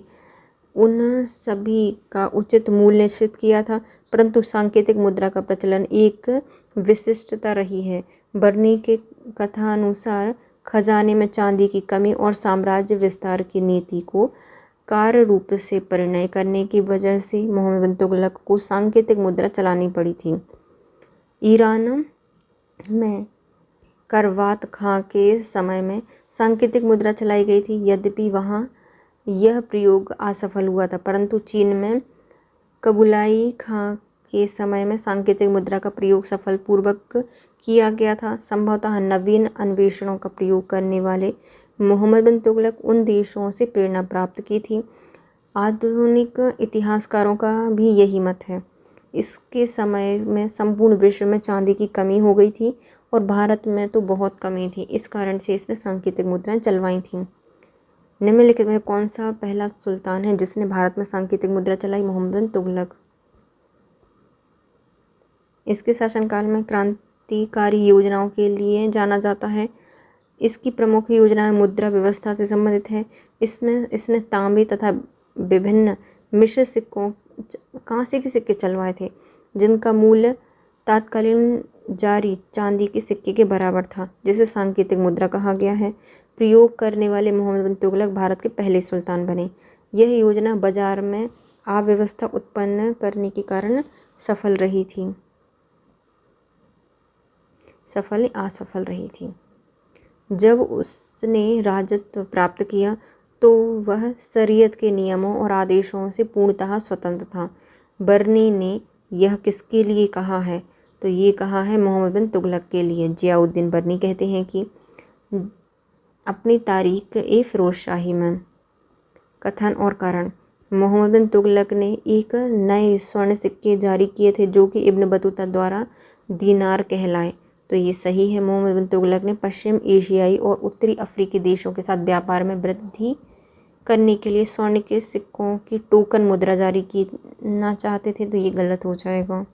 उन सभी का उचित मूल्य निश्चित किया था, परंतु सांकेतिक मुद्रा का प्रचलन एक विशिष्टता रही है। बर्नी के कथानुसार खजाने में चांदी की कमी और साम्राज्य विस्तार की नीति को कार्य रूप से परिणय करने की वजह से मोहम्मद बिन तुगलक को सांकेतिक मुद्रा चलानी पड़ी थी। ईरान में करवात खां के समय में सांकेतिक मुद्रा चलाई गई थी, यद्यपि वहाँ यह प्रयोग असफल हुआ था, परंतु चीन में कबुलाई खां के समय में सांकेतिक मुद्रा का प्रयोग सफलपूर्वक किया गया था। संभवतः नवीन अन्वेषणों का प्रयोग करने वाले मोहम्मद बिन तुगलक उन देशों से प्रेरणा प्राप्त की थी। आधुनिक इतिहासकारों का भी यही मत है। इसके समय में संपूर्ण विश्व में चांदी की कमी हो गई थी और भारत में तो बहुत कमी थी, इस कारण से इसने सांकेतिक मुद्राएं चलवाई थीं। निम्नलिखित में कौन सा पहला सुल्तान है जिसने भारत में सांकेतिक मुद्रा चलाई? मोहम्मद बिन तुगलक। इसके शासनकाल में क्रांतिकारी योजनाओं के लिए जाना जाता है। इसकी प्रमुख योजनाएं मुद्रा व्यवस्था से संबंधित है। इसने तांबे तथा विभिन्न मिश्र सिक्कों कांसे के सिक्के चलवाए थे जिनका मूल्य तात्कालीन जारी चांदी के सिक्के के बराबर था, जिसे सांकेतिक मुद्रा कहा गया है। प्रयोग करने वाले मोहम्मद बिन तुगलक भारत के पहले सुल्तान बने। यह योजना बाजार में अव्यवस्था उत्पन्न करने के कारण असफल रही थी। जब उसने राजत्व प्राप्त किया तो वह शरीयत के नियमों और आदेशों से पूर्णतः स्वतंत्र था। बर्नी ने यह किसके लिए कहा है? तो ये कहा है मोहम्मद बिन तुगलक के लिए। जियाउद्दीन बर्नी कहते हैं कि अपनी तारीख ए फिरोजशाही में कथन और कारण, मोहम्मद बिन तुगलक ने एक नए स्वर्ण सिक्के जारी किए थे जो कि इब्न बतूता द्वारा दीनार कहलाए। तो ये सही है। मोहम्मद बिन तुगलक ने पश्चिम एशियाई और उत्तरी अफ्रीकी देशों के साथ व्यापार में वृद्धि करने के लिए स्वर्ण के सिक्कों की टोकन मुद्रा जारी करना चाहते थे, तो ये गलत हो जाएगा।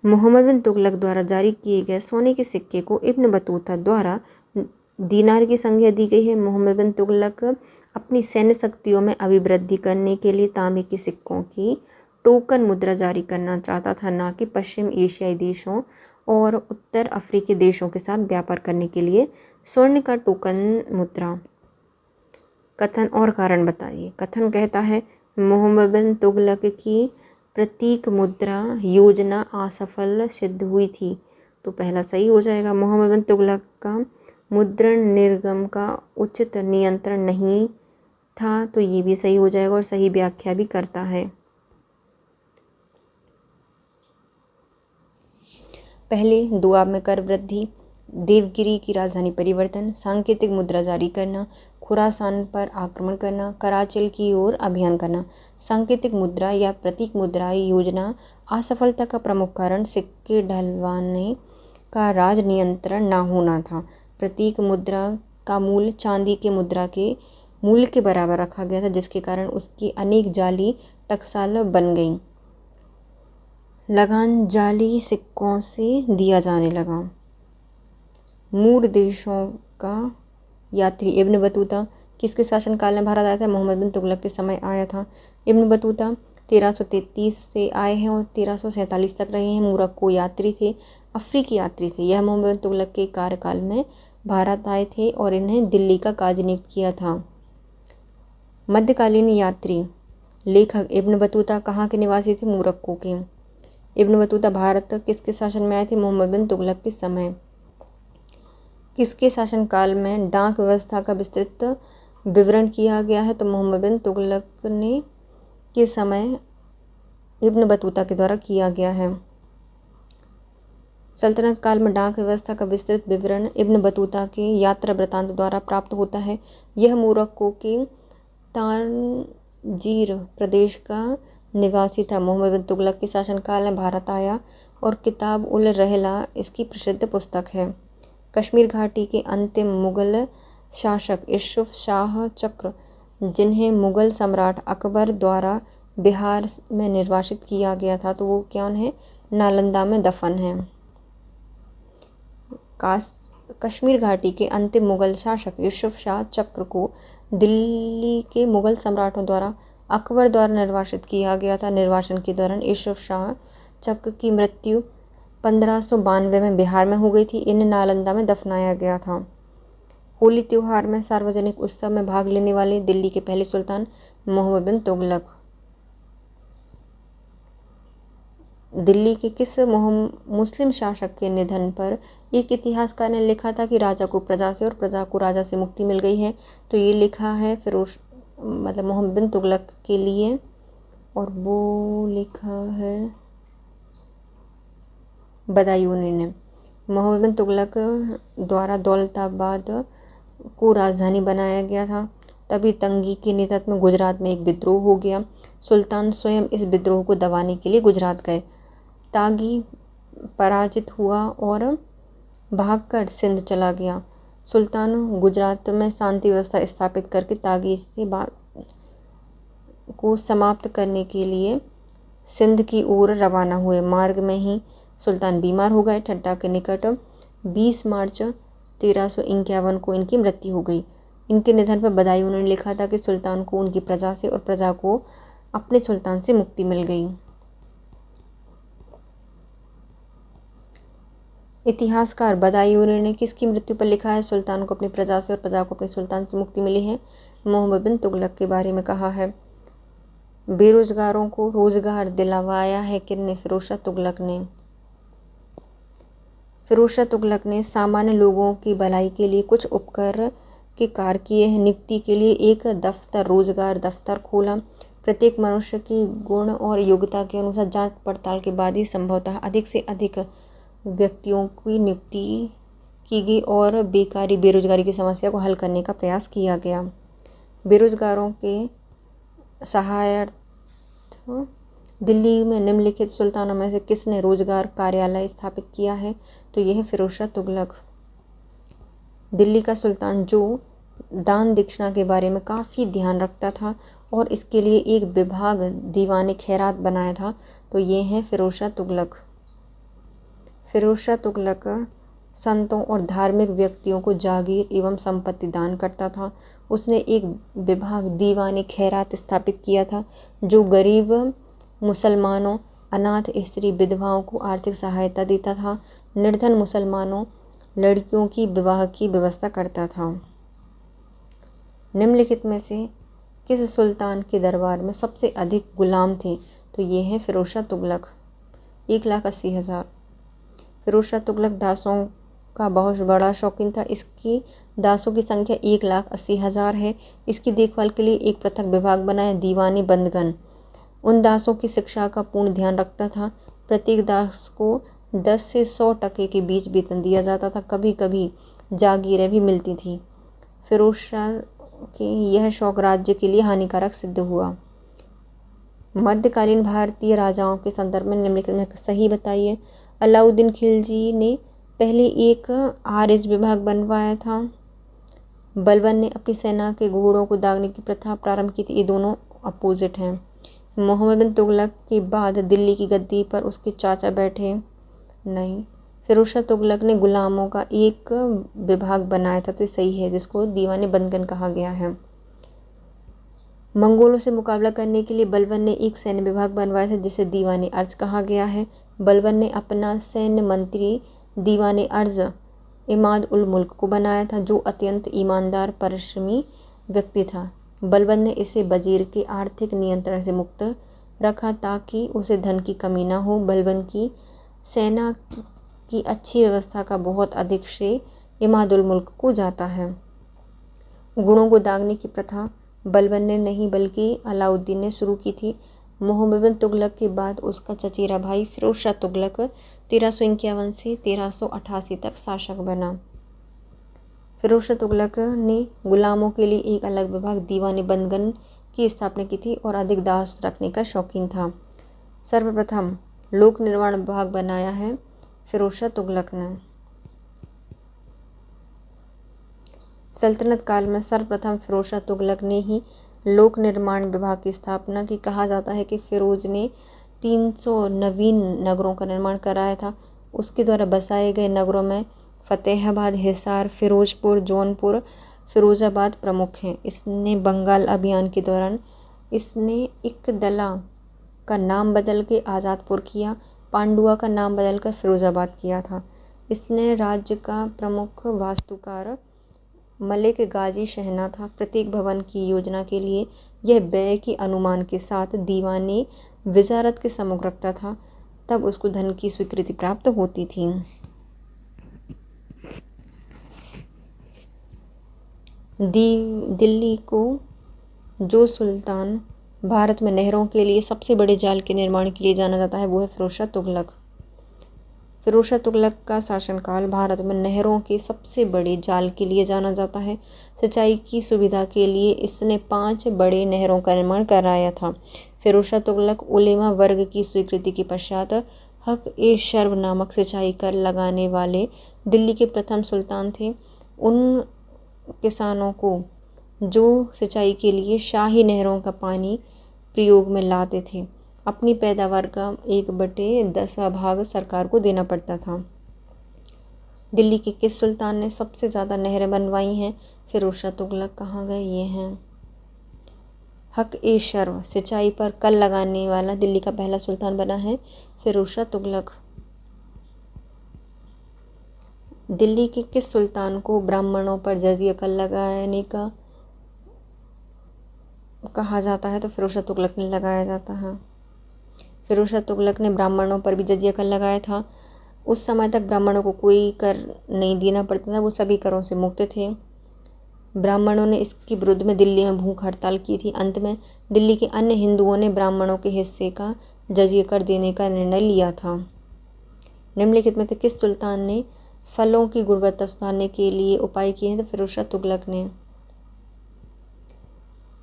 मोहम्मद बिन तुगलक द्वारा जारी किए गए सोने के सिक्के को इब्न बतूता द्वारा दीनार की संज्ञा दी गई है। मोहम्मद बिन तुगलक अपनी सैन्य शक्तियों में अभिवृद्धि करने के लिए तांबे के सिक्कों की टोकन मुद्रा जारी करना चाहता था, ना कि पश्चिम एशियाई देशों और उत्तर अफ्रीकी देशों के साथ व्यापार करने के लिए स्वर्ण का टोकन मुद्रा। कथन और कारण बताइए। कथन कहता है मोहम्मद बिन तुगलक की प्रतीक मुद्रा योजना असफल सिद्ध हुई थी, तो पहला सही हो जाएगा। मोहम्मद बिन तुगलक का मुद्रण निर्गम का उचित नियंत्रण नहीं था, तो ये भी सही हो जाएगा और सही व्याख्या भी करता है। पहले दुआब में कर वृद्धि, देवगिरी की राजधानी परिवर्तन, सांकेतिक मुद्रा जारी करना, खुरासान पर आक्रमण करना, कराचिल की ओर अभियान करना। सांकेतिक मुद्रा या प्रतीक मुद्रा योजना असफलता का प्रमुख कारण सिक्के ढलवाने का राज नियंत्रण न होना था। प्रतीक मुद्रा का मूल्य चांदी के मुद्रा के मूल्य के बराबर रखा गया था, जिसके कारण उसकी अनेक जाली टकसाल बन गई। लगान जाली सिक्कों से दिया जाने लगा। मूर देशों का यात्री इब्न बतूता किसके शासनकाल में भारत आया था? मोहम्मद बिन तुगलक के समय आया था। इब्न बतूता 1333 से आए हैं और 1347 तक रहे हैं। मोरक्को यात्री थे, अफ्रीकी यात्री थे। यह मोहम्मद बिन तुगलक के कार्यकाल में भारत आए थे और इन्हें दिल्ली का काज नियुक्त किया था। मध्यकालीन यात्री लेखक इब्न बतूता कहाँ के निवासी थे? मोरक्को के। इब्न बतूता भारत किसके शासन में आए थे? मोहम्मद बिन तुगलक के समय। किसके शासनकाल में डाक व्यवस्था का विस्तृत विवरण किया गया है? तो मोहम्मद बिन तुगलक ने के समय इब्न बतूता के द्वारा किया गया है। सल्तनत काल में डाक व्यवस्था का विस्तृत विवरण इब्न बतूता के यात्रा वृत्तांत द्वारा प्राप्त होता है। यह मोरक्को के तांजीर प्रदेश का निवासी था। मोहम्मद बिन तुगलक के शासनकाल में भारत आया और किताब उल रहला इसकी प्रसिद्ध पुस्तक है। कश्मीर घाटी के अंतिम मुगल शासक यूसुफ शाह चक्र, जिन्हें मुगल सम्राट अकबर द्वारा बिहार में निर्वासित किया गया था, तो वो कौन है? नालंदा में दफन है। कश्मीर घाटी के अंतिम मुगल शासक यूसुफ शाह चक्र को दिल्ली के मुगल सम्राटों द्वारा अकबर द्वारा निर्वासित किया गया था। निर्वासन के दौरान यूसुफ शाह चक्र की मृत्यु 1592 में बिहार में हो गई थी। इन्हें नालंदा में दफनाया गया था। होली त्यौहार में सार्वजनिक उत्सव में भाग लेने वाले दिल्ली के पहले सुल्तान मोहम्मद बिन तुगलक। दिल्ली के किस मुस्लिम शासक के निधन पर एक इतिहासकार ने लिखा था कि राजा को प्रजा से और प्रजा को राजा से मुक्ति मिल गई है? तो ये लिखा है मोहम्मद बिन तुगलक के लिए, और वो लिखा है बदायूनी ने। मोहम्मद बिन तुगलक द्वारा दौलताबाद को राजधानी बनाया गया था। तभी तंगी के नेतृत्व में गुजरात में एक विद्रोह हो गया। सुल्तान स्वयं इस विद्रोह को दबाने के लिए गुजरात गए। तागी पराजित हुआ और भागकर सिंध चला गया। सुल्तान गुजरात में शांति व्यवस्था स्थापित करके तागी से बात को समाप्त करने के लिए सिंध की ओर रवाना हुए। मार्ग में ही सुल्तान बीमार हो गए। ठट्टा के निकट 20 मार्च 1351 को इनकी मृत्यु हो गई। इनके निधन पर बधाई उन्होंने लिखा था कि सुल्तान को उनकी प्रजा से और प्रजा को अपने सुल्तान से मुक्ति मिल गई। इतिहासकार बदायूं ने किसकी मृत्यु पर लिखा है? सुल्तान को अपनी प्रजा से और प्रजा को अपने सुल्तान से मुक्ति मिली है। मोहम्मद बिन तुगलक के बारे में कहा है। बेरोजगारों को रोजगार दिलवाया है किसने? फिरोज शाह तुगलक ने। फिरोज शाह तुगलक ने सामान्य लोगों की भलाई के लिए कुछ उपकर के कार्य किए हैं। नियुक्ति के लिए एक दफ्तर, रोजगार दफ्तर खोला। प्रत्येक मनुष्य की गुण और योग्यता के अनुसार जांच पड़ताल के बाद ही संभवतः अधिक से अधिक व्यक्तियों की नियुक्ति की गई और बेकारी बेरोजगारी की समस्या को हल करने का प्रयास किया गया। बेरोजगारों के सहायतार्थ दिल्ली में निम्नलिखित सुल्तानों में से किसने रोजगार कार्यालय स्थापित किया है? तो यह है फिरोज शाह तुगलक। दिल्ली का सुल्तान जो दान दक्षिणा के बारे में काफ़ी ध्यान रखता था और इसके लिए एक विभाग दीवाने खैरात बनाया था, तो ये हैं फिरोज शाह तुगलक। फिरोज शाह तुगलक संतों और धार्मिक व्यक्तियों को जागीर एवं संपत्ति दान करता था। उसने एक विभाग दीवाने खैरात स्थापित किया था जो गरीब मुसलमानों, अनाथ स्त्री, विधवाओं को आर्थिक सहायता देता था। निर्धन मुसलमानों, लड़कियों की विवाह की व्यवस्था करता था। निम्नलिखित में से किस सुल्तान के दरबार में सबसे अधिक गुलाम थे? तो ये है फिरोज शाह तुगलक, 1,80,000। फिरोज शाह तुगलक दासों का बहुत बड़ा शौकीन था। इसकी दासों की संख्या 1,80,000 है। इसकी देखभाल के लिए एक पृथक विभाग बनाया, दीवाने बंदगन। उन दासों की शिक्षा का पूर्ण ध्यान रखता था। प्रत्येक दास को 10 से 100 टके के बीच वेतन दिया जाता था। कभी कभी जागीरें भी मिलती थी। फिरोज शाह के यह शौक राज्य के लिए हानिकारक सिद्ध हुआ। मध्यकालीन भारतीय राजाओं के संदर्भ में निम्नलिखित में सही बताइए। अलाउद्दीन खिलजी ने पहले एक आरिज विभाग बनवाया था। बलबन ने अपनी सेना के घोड़ों को दागने की प्रथा प्रारंभ की थी। ये दोनों अपोजिट हैं। मोहम्मद बिन तुगलक के बाद दिल्ली की गद्दी पर उसके चाचा बैठे नहीं। फिरोज शाह तुगलक ने गुलामों का एक विभाग बनाया था, तो सही है, जिसको दीवाने बंदगन कहा गया है। मंगोलों से मुकाबला करने के लिए बलबन ने एक सैन्य विभाग बनवाया था जिसे दीवाने अर्ज कहा गया है। बलबन ने अपना सैन्य मंत्री दीवाने अर्ज इमाद उल मुल्क को बनाया था, जो अत्यंत ईमानदार परिश्रमी व्यक्ति था। बलबन ने इसे वजीर के आर्थिक नियंत्रण से मुक्त रखा ताकि उसे धन की कमी ना हो। बलबन की सेना की अच्छी व्यवस्था का बहुत अधिक श्रेय इमाद उल मुल्क को जाता है। घोड़ों को दागने की प्रथा बलबन ने नहीं बल्कि अलाउद्दीन ने शुरू की थी। मोहम्मद बिन तुगलक के बाद उसका चचेरा भाई फिरोज शाह तुगलक 1351 से 1388 तक शासक बना। फिरोज शाह तुगलक ने गुलामों के लिए एक अलग विभाग दीवाने बंदगन की स्थापना की थी और अधिक दास रखने का शौकीन था। सर्वप्रथम लोक निर्माण विभाग बनाया है फिरोज शाह तुगलक ने। सल्तनत काल में सर्वप्रथम फिरोज शाह तुगलक ने ही लोक निर्माण विभाग की स्थापना की। कहा जाता है कि फिरोज ने 300 नवीन नगरों का निर्माण कराया था। उसके द्वारा बसाए गए नगरों में फतेहाबाद, हिसार, फिरोजपुर, जौनपुर, फिरोजाबाद प्रमुख हैं। इसने बंगाल अभियान के दौरान इसने इकदला का नाम बदल के आज़ादपुर किया, पांडुआ का नाम बदलकर फिरोजाबाद किया था। इसने राज्य का प्रमुख वास्तुकार मलिक गाजी शहना था। प्रत्येक भवन की योजना के लिए यह व्यय के अनुमान के साथ दीवाने वजारत के सम्मुख रखता था, तब उसको धन की स्वीकृति प्राप्त होती थी। दिल्ली को जो सुल्तान भारत में नहरों के लिए सबसे बड़े जाल के निर्माण के लिए जाना जाता है वो है फिरोज शाह तुगलक। फिरोज शाह तुगलक का शासनकाल भारत में नहरों के सबसे बड़े जाल के लिए जाना जाता है। सिंचाई की सुविधा के लिए इसने 5 बड़े नहरों का निर्माण कराया था। फिरोज शाह तुगलक उलेमा वर्ग की स्वीकृति के पश्चात हक ए शर्व नामक सिंचाई कर लगाने वाले दिल्ली के प्रथम सुल्तान थे। उन किसानों को जो सिंचाई के लिए शाही नहरों का पानी प्रयोग में लाते थे, अपनी पैदावार का 1/10 भाग सरकार को देना पड़ता था। दिल्ली के किस सुल्तान ने सबसे ज़्यादा नहरें बनवाई हैं? फिरोज शाह तुगलक। कहाँ गए ये हैं? हक-ए-शर्व सिंचाई पर कल लगाने वाला दिल्ली का पहला सुल्तान बना है फिरोज शाह तुगलक। दिल्ली के किस सुल्तान को ब्राह्मणों पर जजिया कर लगाने का कहा जाता है? तो फिरोज शाह तुगलक ने लगाया जाता है। फिरोज शाह तुगलक ने ब्राह्मणों पर भी जजिया कर लगाया था। उस समय तक ब्राह्मणों को कोई कर नहीं देना पड़ता था, वो सभी करों से मुक्त थे। ब्राह्मणों ने इसके विरुद्ध में दिल्ली में भूख हड़ताल की थी। अंत में दिल्ली के अन्य हिंदुओं ने ब्राह्मणों के हिस्से का जजिया कर देने का निर्णय लिया था। निम्नलिखित में से किस सुल्तान ने फलों की गुणवत्ता सुधारने के लिए उपाय किए हैं? तो फिरोज शाह तुगलक ने।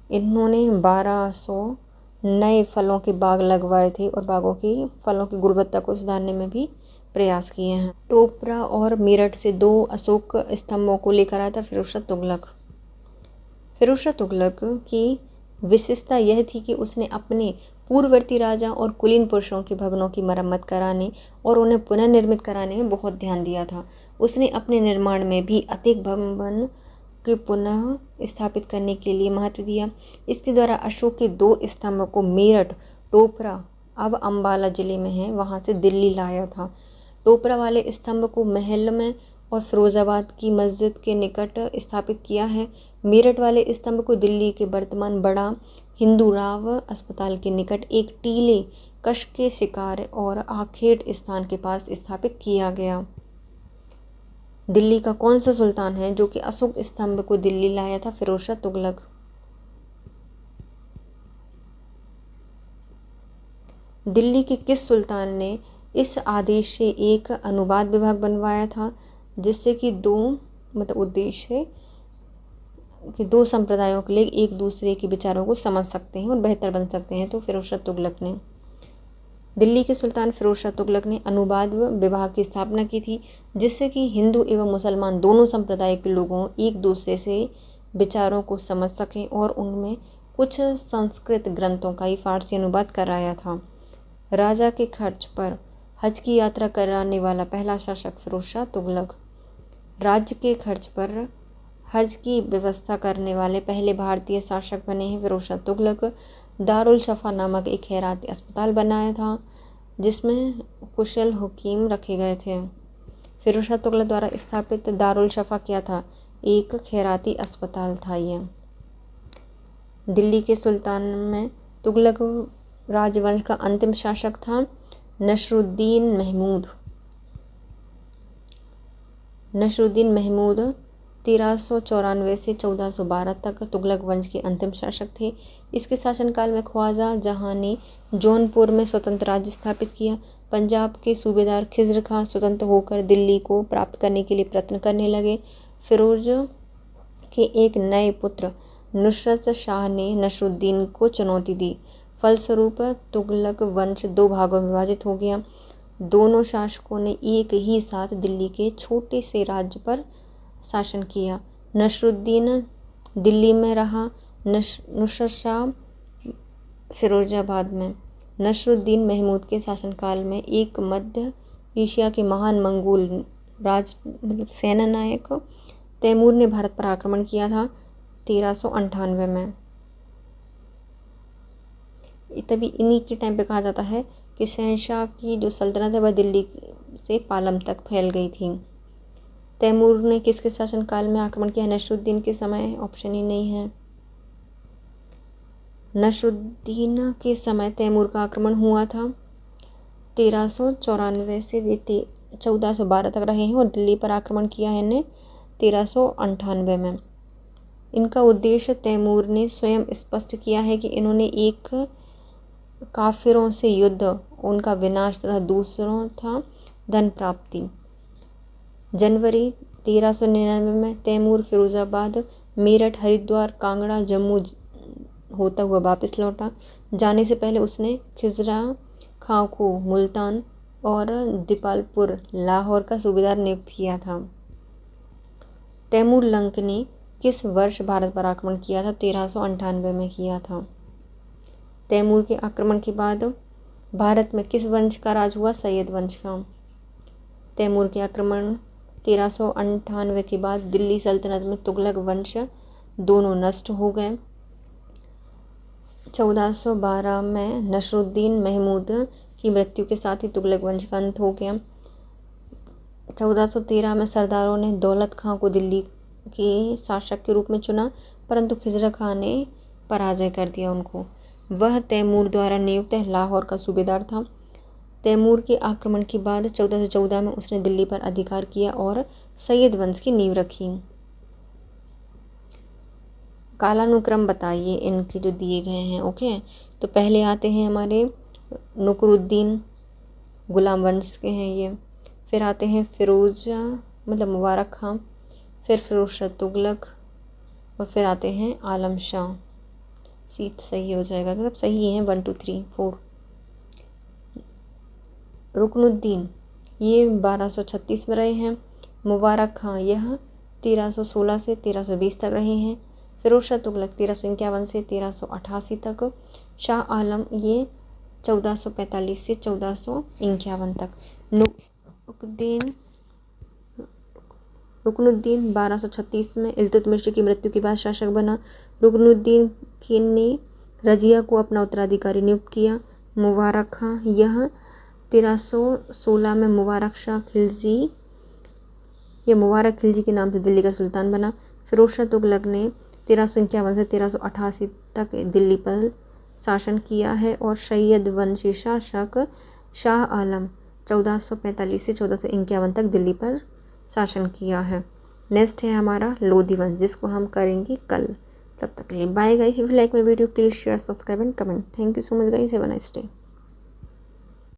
इन्होंने 1200 नए फलों के बाग लगवाए थे और बागों की फलों की गुणवत्ता को सुधारने में भी प्रयास किए हैं। टोपरा और मेरठ से 2 अशोक स्तंभों को लेकर आया था फिरोज शाह तुगलक। फिरोज शाह तुगलक की विशेषता यह थी कि उसने अपने पूर्ववर्ती राजा और कुलीन पुरुषों के भवनों की मरम्मत कराने और उन्हें पुनर्निर्मित कराने में बहुत ध्यान दिया था। उसने अपने निर्माण में भी अधिक भवन के पुनः स्थापित करने के लिए महत्व दिया। इसके द्वारा अशोक के 2 स्तंभों को मेरठ, टोपरा अब अम्बाला जिले में है, वहाँ से दिल्ली लाया था। टोपरा वाले स्तंभ को महल में और फिरोजाबाद की मस्जिद के निकट स्थापित किया है। मेरठ वाले स्तंभ को दिल्ली के वर्तमान बड़ा हिंदूराव अस्पताल के निकट एक टीले, कश के शिकार और आखेट स्थान के पास स्थापित किया गया। दिल्ली का कौन सा सुल्तान है जो कि अशोक स्तंभ को दिल्ली लाया था? फिरोज शाह तुगलक। दिल्ली के किस सुल्तान ने इस आदेश से एक अनुवाद विभाग बनवाया था जिससे कि 2 उद्देश्य कि 2 संप्रदायों के लिए एक दूसरे के विचारों को समझ सकते हैं और बेहतर बन सकते हैं? तो फिरोज शाह तुगलक ने। दिल्ली के सुल्तान फिरोज शाह तुगलक ने अनुवाद विभाग की स्थापना की थी जिससे कि हिंदू एवं मुसलमान दोनों संप्रदाय के लोगों एक दूसरे से विचारों को समझ सकें और उनमें कुछ संस्कृत ग्रंथों का ही फारसी अनुवाद कराया था। राजा के खर्च पर हज की यात्रा कराने वाला पहला शासक फिरोज शाह तुगलक। राज्य के खर्च पर हज की व्यवस्था करने वाले पहले भारतीय शासक बने हैं फिरोज शाह तुगलक। दारुल शफा नामक एक खैराती अस्पताल बनाया था जिसमें कुशल हुकीम रखे गए थे। फिरोज शाह तुगलक द्वारा स्थापित दारुल शफा क्या था? एक खैराती अस्पताल था ये। दिल्ली के सुल्तान में तुगलक राजवंश का अंतिम शासक था नसरुद्दीन महमूद। नसरुद्दीन महमूद 1394 से 1412 तक तुगलक वंश के अंतिम शासक थे। इसके शासनकाल में ख्वाजा जहां ने जौनपुर में स्वतंत्र राज्य स्थापित किया। पंजाब के सूबेदार खिज़्र खां स्वतंत्र होकर दिल्ली को प्राप्त करने के लिए प्रयत्न करने लगे। फिरोज के एक नए पुत्र नुसरत शाह ने नसरुद्दीन को चुनौती दी। फलस्वरूप तुगलक वंश 2 भागों में विभाजित हो गया। दोनों शासकों ने एक ही साथ दिल्ली के छोटे से राज्य पर शासन किया। नसरुद्दीन दिल्ली में रहा, नुसरत शाह फिरोजाबाद में। नसरुद्दीन महमूद के शासनकाल में एक मध्य एशिया के महान मंगोल राज सेना नायक तैमूर ने भारत पर आक्रमण किया था 1398 में। तभी इन्हीं के टाइम पे कहा जाता है कि शहंशाह की जो सल्तनत है वह दिल्ली से पालम तक फैल गई थी। तैमूर ने किसके शासनकाल में आक्रमण किया? नसरुद्दीन के समय। ऑप्शन ही नहीं है। नसरुद्दीन के समय तैमूर का आक्रमण हुआ था 1394 से 1412 तक रहे हैं और दिल्ली पर आक्रमण किया है इन्हें 1398 में। इनका उद्देश्य तैमूर ने स्वयं स्पष्ट किया है कि इन्होंने एक काफिरों से युद्ध, उनका विनाश तथा दूसरों था धन प्राप्ति। जनवरी 1399 में तैमूर फिरोजाबाद, मेरठ, हरिद्वार, कांगड़ा, जम्मू होता हुआ वापस लौटा। जाने से पहले उसने खिज़रा खां को मुल्तान और दीपालपुर, लाहौर का सूबेदार नियुक्त किया था। तैमूर लंक ने किस वर्ष भारत पर आक्रमण किया था? 1398 में किया था। तैमूर के आक्रमण के बाद भारत में किस वंश का राज हुआ? सैयद वंश का। तैमूर के आक्रमण 1398 के बाद दिल्ली सल्तनत में तुगलक वंश दोनों नष्ट हो गए। 1412 में नसरुद्दीन महमूद की मृत्यु के साथ ही तुगलक वंश का अंत हो गया। 1413 में सरदारों ने दौलत खां को दिल्ली के शासक के रूप में चुना, परंतु खिज़र खां ने पराजय कर दिया उनको। वह तैमूर द्वारा नियुक्त लाहौर का सूबेदार था। तैमूर के आक्रमण के बाद 1414 में उसने दिल्ली पर अधिकार किया और सैयद वंश की नींव रखी। कालानुक्रम बताइए इनके जो दिए गए हैं। ओके, तो पहले आते हैं हमारे नुकरुद्दीन, गुलाम वंश के हैं ये। फिर आते हैं फिरोज मतलब मुबारक खां, फिर फिरोज शाह तुगलक, और फिर आते हैं आलम शाह। सीट सही हो जाएगा, मतलब सही है 1 2 3 4। रुकनुद्दीन ये 1236 में रहे हैं। मुबारक खां यह 1316 से 1320 तक रहे हैं। फिरोज शाह तुगलक 1351 से 1388 तक। शाह आलम ये 1445 से 1451 तक। रुकनुद्दीन 1236 में इल्तुतमिश की मृत्यु के बाद शासक बना। रुकनुद्दीन ने रजिया को अपना उत्तराधिकारी नियुक्त किया। मुबारक खां यह 1316 में मुबारक खिलजी के नाम से दिल्ली का सुल्तान बना। फिरोज शाह तुगलक ने 1351 से 1388 तक दिल्ली पर शासन किया है। और सैयद वंशी शासक शाह आलम 1445 से 1451 तक दिल्ली पर शासन किया है। नेक्स्ट है हमारा लोधी वंश, जिसको हम करेंगे कल। तब तक के लिए bye guys. If you like my video please share, subscribe and comment. Thank you so much guys, have a nice day.